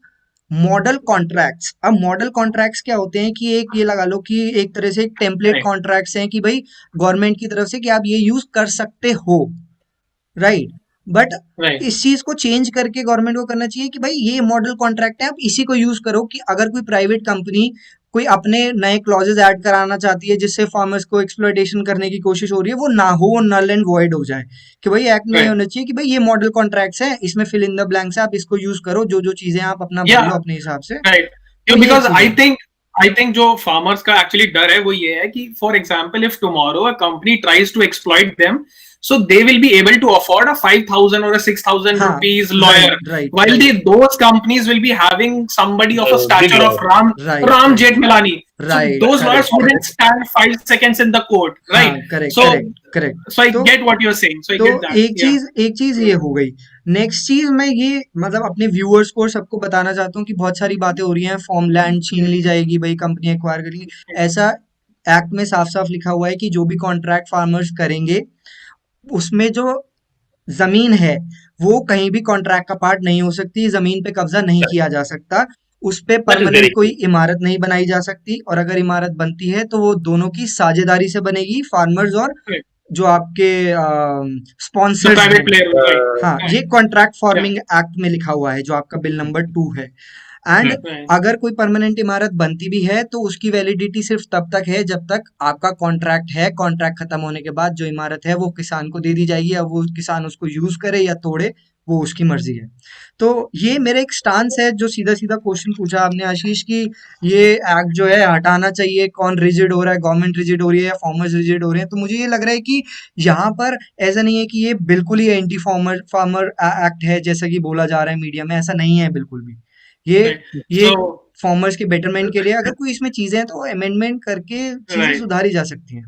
मॉडल कॉन्ट्रैक्ट्स। अब मॉडल कॉन्ट्रैक्ट्स क्या होते हैं कि एक ये लगा लो कि एक तरह से टेम्पलेट Right. कॉन्ट्रैक्ट्स हैं कि भाई गवर्नमेंट की तरफ से कि आप ये यूज कर सकते हो, राइट। But Right. इस चीज को चेंज करके गवर्नमेंट को करना चाहिए कि भाई ये मॉडल कॉन्ट्रैक्ट है, आप इसी को यूज करो कि अगर कोई प्राइवेट कंपनी कोई अपने नए क्लॉजेस ऐड कराना चाहती है जिससे फार्मर्स को एक्सप्लॉइटेशन करने की कोशिश हो रही है, वो ना हो, वो नल एंड वॉइड हो जाए। कि भाई एक्ट में Right. होना चाहिए कि भाई ये मॉडल कॉन्ट्रैक्ट्स हैं, इसमें फिल इन द ब्लैंक्स है, आप इसको यूज करो, जो जो चीजें आप अपना भर Yeah. लो अपने हिसाब से। Right. तो Yeah, ये because चीज है। I think जो farmers का actually डर है वो ये है कि for example if tomorrow a company tries to exploit them, so they will be able to afford a 5,000 or a 6,000 हाँ, rupees lawyer, right, while right, those companies will be having somebody of a Big stature of lawyer. Ram right, Jethmalani. So right, those lawyers correct, wouldn't stand 5 seconds in the court, हाँ, right? Correct So correct. so I तो get what you're saying. So I तो get that. Yeah. एक चीज ये हो गई। Next चीज मैं ये मतलब अपने व्यूअर्स को और सबको बताना चाहता हूँ कि बहुत सारी बातें हो रही हैं, फॉर्म लैंड छीन ली जाएगी, भाई कंपनी एक्वायर करेंगी, ऐसा एक्ट में साफ साफ लिखा हुआ है कि जो भी कॉन्ट्रैक्ट फार्मर्स करेंगे उसमें जो जमीन है वो कहीं भी कॉन्ट्रैक्ट का पार्ट नहीं हो सकती, जमीन पे कब्जा नहीं किया जा सकता, उस पे That is परमानेंट very कोई true. इमारत नहीं बनाई जा सकती, और अगर इमारत बनती है तो वो दोनों की साझेदारी से बनेगी, फार्मर्स और Right. जो आपके The स्पॉन्सर्स private हैं। player, right? हाँ, Right. ये कॉन्ट्रैक्ट Yeah. फार्मिंग एक्ट में लिखा हुआ है जो आपका बिल नंबर 2 है। And Right. अगर कोई परमानेंट इमारत बनती भी है तो उसकी वैलिडिटी सिर्फ तब तक है जब तक आपका कॉन्ट्रैक्ट है। कॉन्ट्रैक्ट खत्म होने के बाद जो इमारत है वो किसान को दे दी जाएगी, अब वो किसान उसको यूज करे या तोड़े वो उसकी मर्जी है। तो ये मेरा एक स्टांस है। जो सीधा सीधा क्वेश्चन पूछा आपने आशीष की ये एक्ट जो है हटाना चाहिए, कौन रिजिड हो रहा है, गवर्नमेंट रिजिड हो रही है या फार्मर्स रिजिड हो रहे हैं, तो मुझे ये लग रहा है कि यहाँ पर ऐसा नहीं है कि ये बिल्कुल ही एंटी फार्मर एक्ट है जैसा कि बोला जा रहा है मीडिया में, ऐसा नहीं है बिल्कुल भी। Right. ये So फार्मर्स के बेटरमेंट के लिए अगर कोई इसमें चीजें हैं तो अमेंडमेंट करके चीजें Right. सुधारी जा सकती हैं।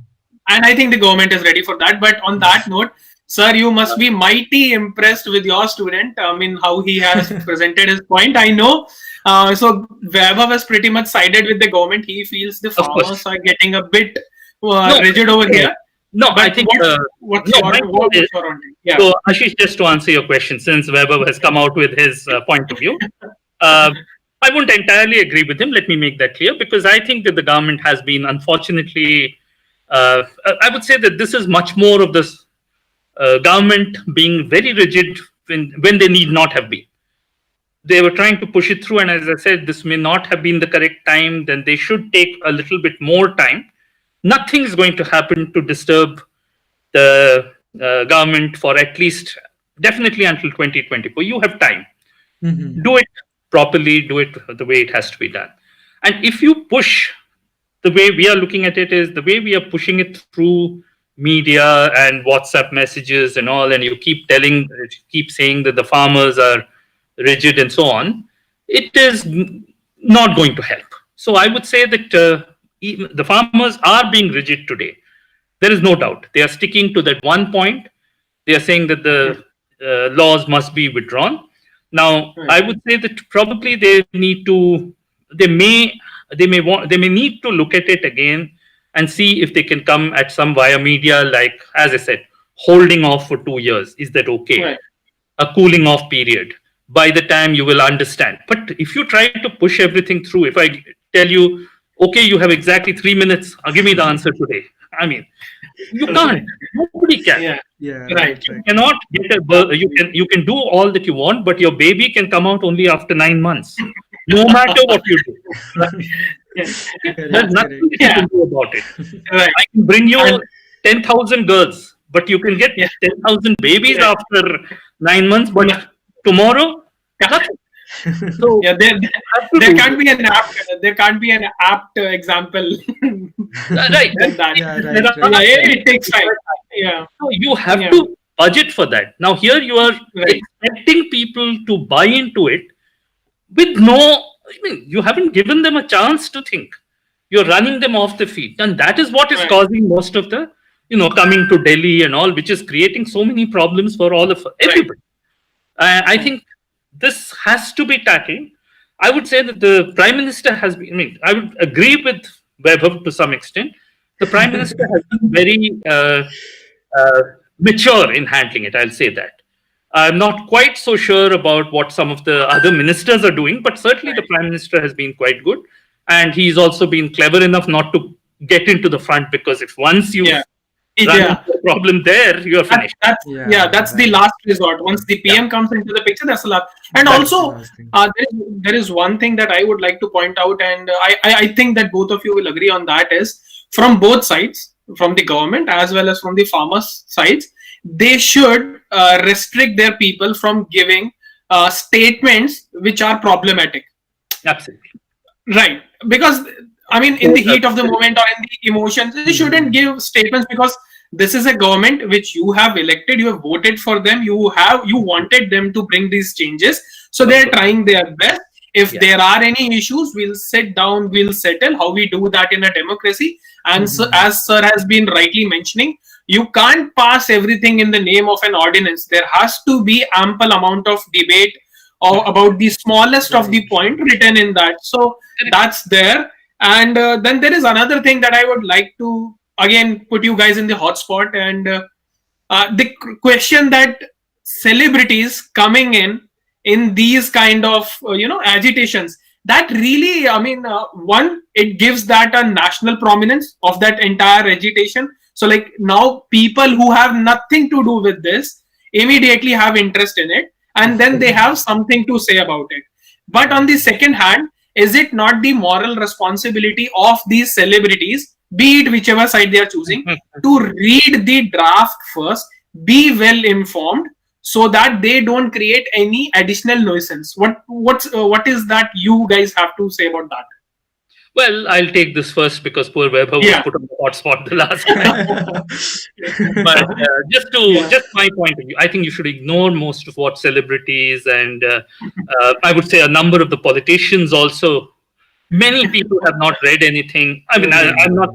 and I think the government is ready for that. But on that note, sir, you must be mighty impressed with your student. I mean, how he has presented his point. I know. So Vaibhav is pretty much sided with the government. He feels the Of course. farmers are getting a bit No. rigid over here. No, I But think what's no, your my point is- on it? Yeah. so. Ashish, just to answer your question, since Vaibhav has come out with his point of view, I wouldn't entirely agree with him. Let me make that clear, because I think that the government has been, unfortunately, I would say that this is much more of this government being very rigid when they need not have been. They were trying to push it through, and as I said, this may not have been the correct time. Then they should take a little bit more time. Nothing is going to happen to disturb the government for at least definitely until 2024. You have time. Hmm, Do it properly, do it the way it has to be done. And if you push, the way we are looking at it is the way we are pushing it through media and WhatsApp messages and all, and you keep saying that the farmers are rigid and so on, it is not going to help. So I would say that even the farmers are being rigid today. There is no doubt. They are sticking to that one point. They are saying that the laws must be withdrawn. Now, Right. I would say that probably they may, they may need to look at it again and see if they can come at some via media, like as I said, holding off for 2 years. Is that okay? Right. A cooling off period. By the time you will understand. But if you try to push everything through, if I tell you, okay, you have exactly 3 minutes, give me the answer today. I mean, you can't. Nobody can. Yeah. Yeah, Right. right, You right. cannot get you can do all that you want, but your baby can come out only after 9 months, no matter what you do. Yeah. There's Correct, nothing correct. that you can do about it. Right. I can bring you And 10,000 girls, but you can get yeah. 10,000 babies Yeah. after 9 months, but tomorrow, nothing. So Yeah, you have to there do can't be an apt example right. than that. Yeah, There right, are, right. Yeah, it takes time. Yeah. no, you have Yeah. to budget for that. Now, here you are Right. expecting people to buy into it with no, I mean, you haven't given them a chance to think. You're running them off the feet. And that is what is Right. causing most of the, coming to Delhi and all, which is creating so many problems for all of everybody. I Right. think this has to be tackled. I would say that the Prime Minister has been, I mean, I would agree with Vaibhav to some extent. The Prime Minister has been very uh, mature in handling it, I'll say that. I'm not quite so sure about what some of the other ministers are doing, but certainly the Prime Minister has been quite good. And he's also been clever enough not to get into the front, because if once you Yeah. run Yeah. into a problem there, you're finished. That's the right. last resort. Once the PM comes into the picture, that's the last. And That's That's the also, last thing. there is one thing that I would like to point out, and I think that both of you will agree on that, is from both sides, from the government as well as from the farmers' sides, they should restrict their people from giving statements which are problematic. Absolutely. Right. Because, I mean, in the heat of the moment or in the emotions, they shouldn't give statements, because this is a government which you have elected, you have voted for them, you wanted them to bring these changes. So they're trying their best. If Yeah. there are any issues, we'll sit down, we'll settle how we do that in a democracy. And so, as Sir has been rightly mentioning, you can't pass everything in the name of an ordinance. There has to be ample amount of debate or about the smallest of the point written in that. So that's there. And then there is another thing that I would like to again put you guys in the hot spot, and the question that celebrities coming in these kind of agitations, that really, I mean, one, it gives that a national prominence of that entire agitation. So like now people who have nothing to do with this immediately have interest in it, and then they have something to say about it. But on the second hand, is it not the moral responsibility of these celebrities, be it whichever side they are choosing, to read the draft first, be well informed, so that they don't create any additional nuisance? What is that you guys have to say about that? Well, I'll take this first because poor Vaibhav was Yeah. put on the hot spot the last time. But just my point of view, I think you should ignore most of what celebrities and I would say a number of the politicians also. Many people have not read anything. I mean, I'm not.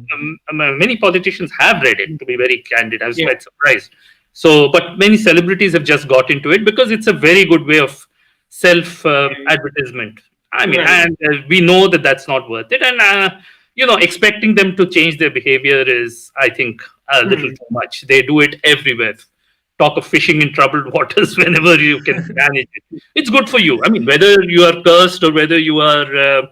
Many politicians have read it. To be very candid, I was Yeah. quite surprised. So, but many celebrities have just got into it because it's a very good way of self advertisement. I mean, Right. and we know that that's not worth it. And expecting them to change their behavior is, I think, a little too much. They do it everywhere. Talk of fishing in troubled waters whenever you can manage it. It's good for you. I mean, whether you are cursed or whether you are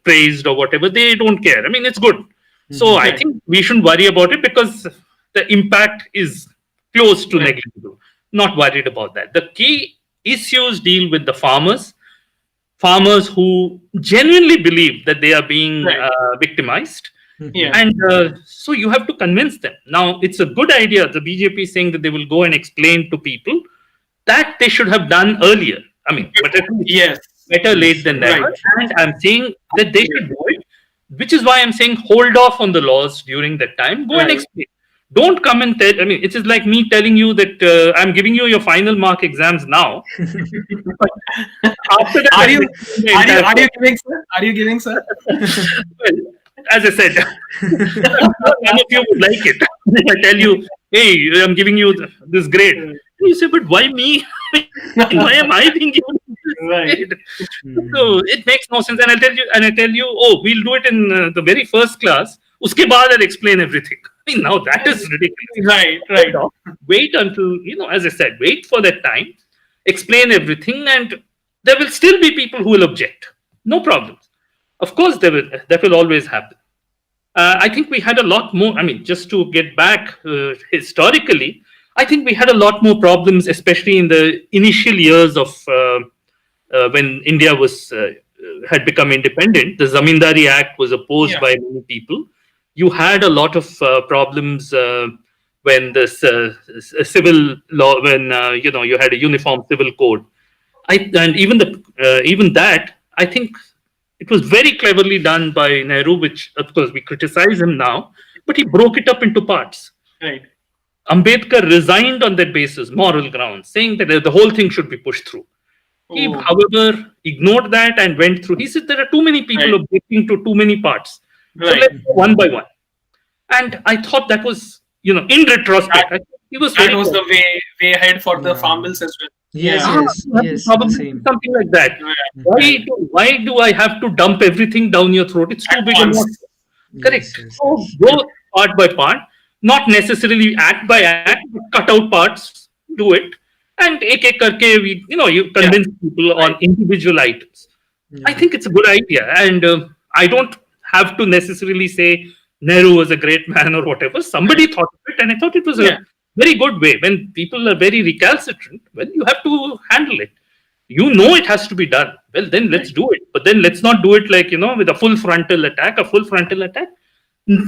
praised or whatever, they don't care. I mean, it's good. So I think we shouldn't worry about it because the impact is close to Right. negligible. Not worried about that. The key issues deal with the farmers who genuinely believe that they are being Right. victimized. Yeah. And so you have to convince them. Now, it's a good idea. The BJP is saying that they will go and explain to people that they should have done earlier. I mean, but at least Yes. better late than never. Right. And I'm saying that they should do it, which is why I'm saying hold off on the laws during that time. Go and Right. explain. Don't come and tell. I mean, it is like me telling you that I'm giving you your final mark exams now. But after that, Are you giving, sir? Are you giving, sir? well, as I said, none of you would like it. If I tell you, hey, I'm giving you this grade, you say, but why me? Why am I being given this Right. grade? So Hmm. it makes no sense. And I tell you, oh, we'll do it in the very first class. Uske baad I'll explain everything. I mean, now that is ridiculous. Right, right. No, wait until, as I said, wait for that time, explain everything, and there will still be people who will object. No problems. Of course, that will always happen. I think we had a lot more. I mean, just to get back historically, I think we had a lot more problems, especially in the initial years of when India was had become independent. The Zamindari Act was opposed Yeah. by many people. You had a lot of problems when this civil law, when you had a uniform civil code. And even that, I think it was very cleverly done by Nehru, which of course we criticize him now, but he broke it up into parts. Right. Ambedkar resigned on that basis, moral grounds, saying that the whole thing should be pushed through. He, Oh, however, ignored that and went through. He said there are too many people Right. objecting to too many parts. So right. let's go one by one. And I thought that was, in retrospect, I think he was That very was the way ahead for the Yeah. farm bills as well. Yes, Yeah. yes, probably same. something like that. Right. Why do I have to dump everything down your throat? It's too At big a once. lot. Correct. Yes, yes, So yes. go part by part, not necessarily act by act, but cut out parts, do it, and ek karke you convince people on individual items. I Yeah. think it's a good idea, and I don't have to necessarily say Nehru was a great man or whatever. Somebody thought of it, and I thought it was Yeah. a very good way. When people are very recalcitrant, well, you have to handle it. You know it has to be done. Well, then let's do it. But then let's not do it like with a full frontal attack. A full frontal attack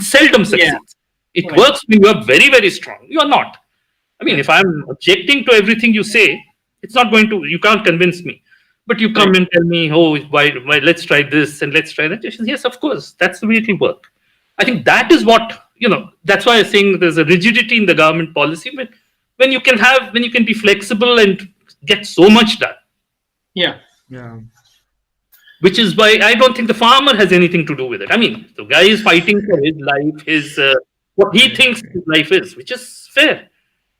seldom succeeds. It Right. works when you are very, very strong. You are not. I mean, if I'm objecting to everything you say, it's not going to. You can't convince me. But you come and tell me, oh, why? Let's try this and let's try that. Yes, of course, that's the way it will work. I think that is what That's why I'm saying there's a rigidity in the government policy when you can be flexible and get so much done. Yeah. Yeah. Which is why I don't think the farmer has anything to do with it. I mean, the guy is fighting for his life, his what he thinks his life is, which is fair.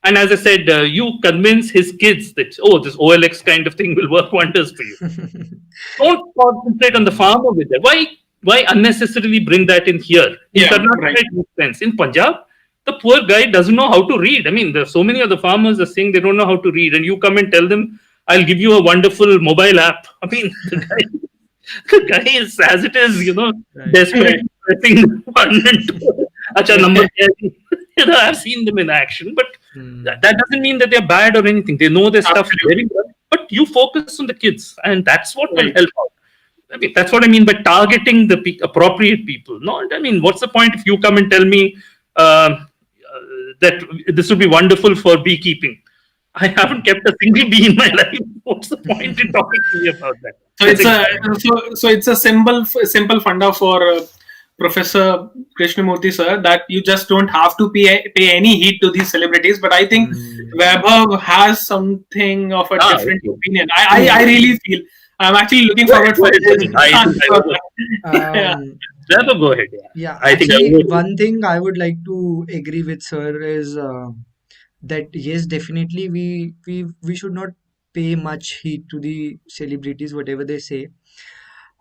And as I said, you convince his kids that this OLX kind of thing will work wonders for you. Don't concentrate on the farmer with that. Why unnecessarily bring that in here? In Yeah, Karnataka, right. it makes sense. In Punjab, the poor guy doesn't know how to read. I mean, there's so many of the farmers are saying they don't know how to read, and you come and tell them, "I'll give you a wonderful mobile app." I mean, the guy is as it is, Right. desperate, pressing one and two. Acha, number kya hai? I've seen them in action, but Hmm. that doesn't mean that they're bad or anything. They know their stuff Absolutely. very well, but you focus on the kids, and that's what will Right. help out. I mean, that's what I mean by targeting the appropriate people. No, I mean, what's the point if you come and tell me that this would be wonderful for beekeeping? I haven't kept a single bee in my life. What's the point in talking to me about that? So it's a simple funda for Professor Krishnamurthy sir, that you just don't have to pay any heed to these celebrities. But I think Vaibhav has something of a different opinion. I really feel I'm actually looking forward for it. Yeah. Never go ahead. Yeah, I think I actually, would. one thing I would like to agree with sir is that yes, definitely we should not pay much heed to the celebrities, whatever they say.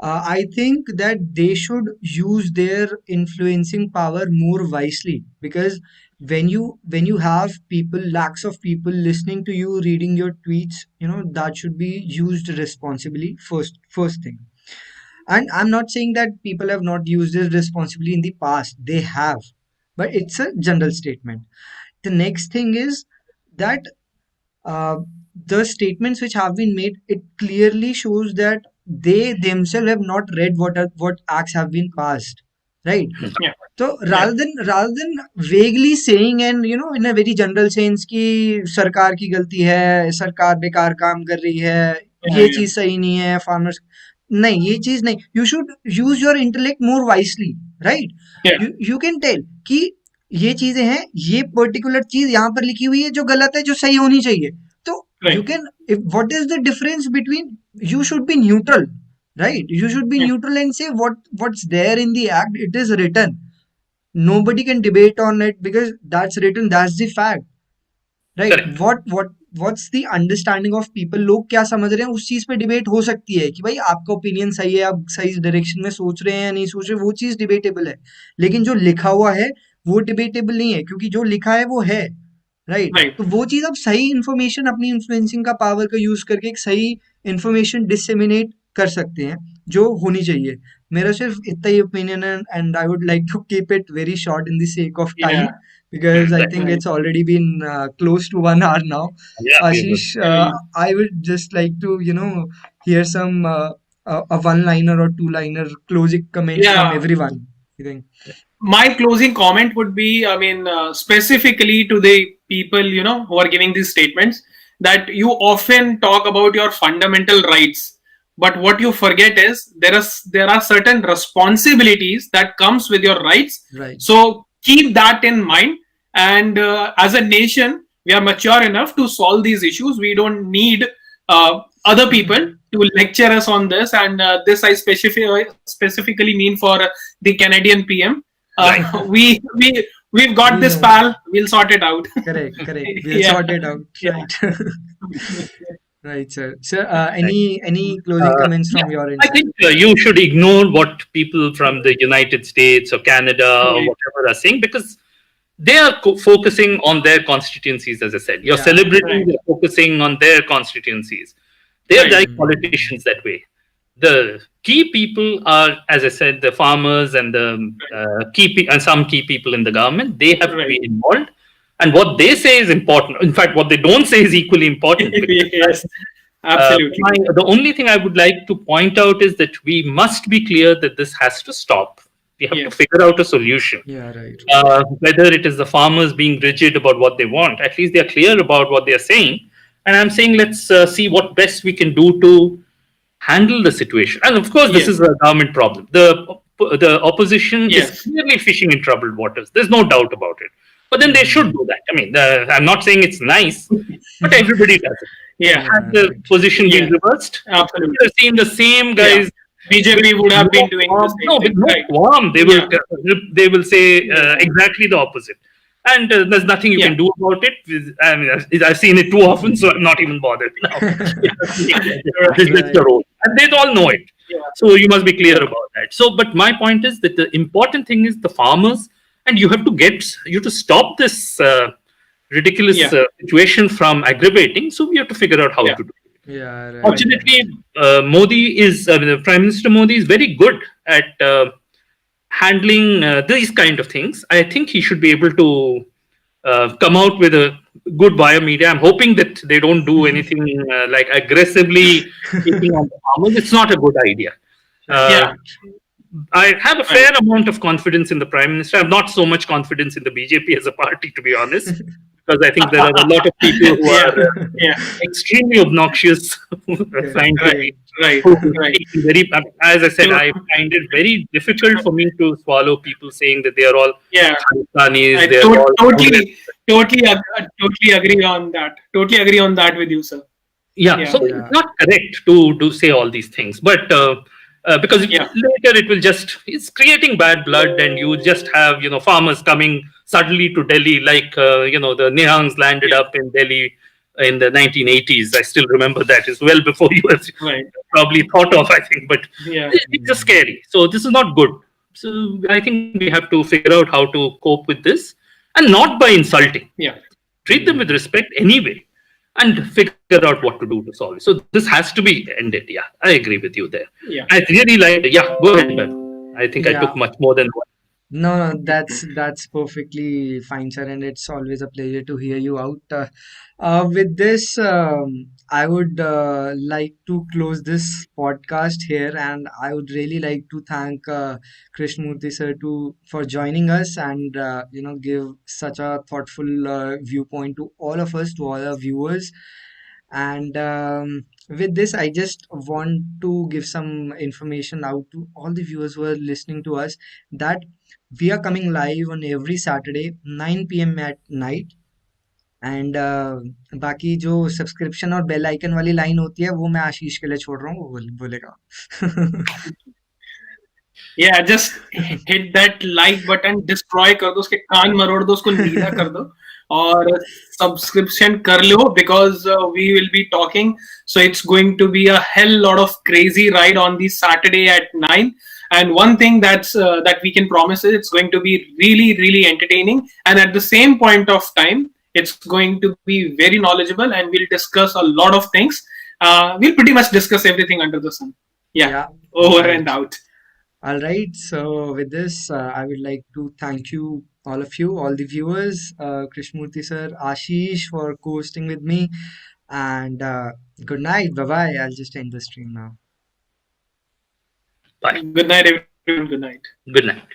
I think that they should use their influencing power more wisely, because when you have people, lakhs of people listening to you, reading your tweets, that should be used responsibly first thing. And I'm not saying that people have not used it responsibly in the past. They have, but it's a general statement. The next thing is that uh, the statements which have been made, it clearly shows that they themselves have not read what acts have been passed, right? Yeah. So rather than vaguely saying, and in a very general sense कि सरकार की गलती है, सरकार बेकार काम कर रही है, ये Yeah. चीज सही नहीं है, farmers नहीं, ये चीज नहीं. You should use your intellect more wisely, right? Yeah. You can tell कि ये चीजें हैं, ये पर्टिकुलर चीज यहाँ पर लिखी हुई है जो गलत है, जो सही होनी चाहिए. तो Right. you can, what is the difference between, you should be neutral. right? You should be Yeah. neutral and say what's there in the act. It is written. Nobody can debate on it because that's written. That's the fact. Right Correct. What's the understanding of people लोग क्या समझ रहे हैं उस चीज पे debate हो सकती है कि भाई आपका ओपिनियन सही है आप सही डायरेक्शन में सोच रहे हैं या नहीं सोच रहे वो चीज डिबेटेबल है लेकिन जो लिखा हुआ है वो डिबेटेबल नहीं है क्योंकि जो लिखा है वो है राइट Right. तो वो चीज अब सही इन्फॉर्मेशन अपनी इन्फ्लुएंसिंग का पावर का यूज करके एक सही इन्फॉर्मेशन डिसेमिनेट कर सकते हैं जो होनी चाहिए मेरा सिर्फ इतना ही ओपिनियन है and I would like to keep it very short in the sake of time Yeah. because I think Right. it's already been close to 1 hour now. Yeah, we will. Ashish, I would just like to, hear some a one-liner or two-liner closing comments from Yeah. everyone. You think? My closing comment would be, I mean, specifically to the people, who are giving these statements, that you often talk about your fundamental rights, but what you forget is there are certain responsibilities that comes with your rights. Right. So keep that in mind. And as a nation, we are mature enough to solve these issues. We don't need other people to lecture us on this. And this I specifically mean for the Canadian PM. Right. We've got We this, know. pal. We'll sort it out. Correct. We'll Yeah. sort it out. Yeah. Right. Right, sir. Sir, any closing comments from your end? I think you should ignore what people from the United States or Canada or Right. whatever are saying because they are focusing on their constituencies, as I said. Your Yeah. celebrities Right. are focusing on their constituencies. They are Right. like politicians that way. The key people are, as I said, the farmers and the and some key people in the government. They have to be Right. involved. And what they say is important. In fact, what they don't say is equally important. Yes, absolutely. The only thing I would like to point out is that we must be clear that this has to stop. We have to Yes. figure out a solution. Yeah, right. Whether it is the farmers being rigid about what they want, at least they are clear about what they are saying. And I'm saying let's see what best we can do to handle the situation. And of course, this Yes. is a government problem. The opposition Yes. is clearly fishing in troubled waters. There's no doubt about it. But then they should do that. I mean, I'm not saying it's nice, but everybody does it. Yeah, Had the position been Yeah. reversed, we absolutely. would have seen the same guys. BJP would have been doing the same No, thing. with no Right. qualm. They will say exactly the opposite. And there's nothing you Yeah. can do about it. I mean, I've seen it too often, so I'm not even bothered now. It's just the role. And they all know it. Yeah. So you must be clear about that. So, but my point is that the important thing is the farmers, and you have to stop this ridiculous Yeah. situation from aggravating. So we have to figure out how Yeah. to do it. Yeah, right. Fortunately, the Prime Minister Modi is very good at handling these kind of things. I think he should be able to come out with a good biomedia. I'm hoping that they don't do anything like aggressively taking on the farmers. It's not a good idea. Yeah. I have a fair amount of confidence in the Prime Minister. I have not so much confidence in the BJP as a party, to be honest, because I think there are a lot of people who are Yeah. extremely obnoxious. Trying to Right. Right. Right. very, as I said, I find it very difficult for me to swallow people saying that they are all Yeah. Pakistanis. I They are all totally agree on that. Totally agree on that with you, sir. yeah. Yeah. So Yeah. it's not correct to say all these things, but because Yeah. later it will it's creating bad blood, and you just have farmers coming suddenly to Delhi, like the Nihangs landed Yeah. up in Delhi in the 1980s. I still remember that. It's well before you have Right. probably thought of, I think, but Yeah. it's just scary. So this is not good. So I think we have to figure out how to cope with this, and not by insulting. Yeah. Treat them with respect anyway, and figure out what to do to solve it. So this has to be ended. Yeah, I agree with you there. Yeah. I really like. Yeah, go ahead, man. I think I Yeah. took much more than one. No, that's perfectly fine, sir, and it's always a pleasure to hear you out. With this, I would like to close this podcast here, and I would really like to thank Krishnamurthy sir for joining us and give such a thoughtful viewpoint to all of us, to all our viewers. And with this, I just want to give some information out to all the viewers who are listening to us that we are coming live on every Saturday, 9 p.m. at night, and बाकी जो subscription और bell icon वाली line होती है वो मैं आशीष के लिए छोड़ रहा हूँ, वो बोलेगा। Yeah, just hit that like button, destroy कर दो, उसके कान मरोड़ दो, उसको नीला कर दो, और subscription कर लो, because we will be talking. So it's going to be a hell lot of crazy ride on the Saturday at 9. And one thing that we can promise is it's going to be really entertaining, and at the same point of time, it's going to be very knowledgeable, and we'll discuss a lot of things. We'll pretty much discuss everything under the sun. Yeah, Yeah, over right. and out. All right. So with this, I would like to thank you, all the viewers, Krishnamurthy sir, Ashish for co-hosting with me, and good night. Bye bye. I'll just end the stream now. Bye. Good night, everyone. Good night. Good night.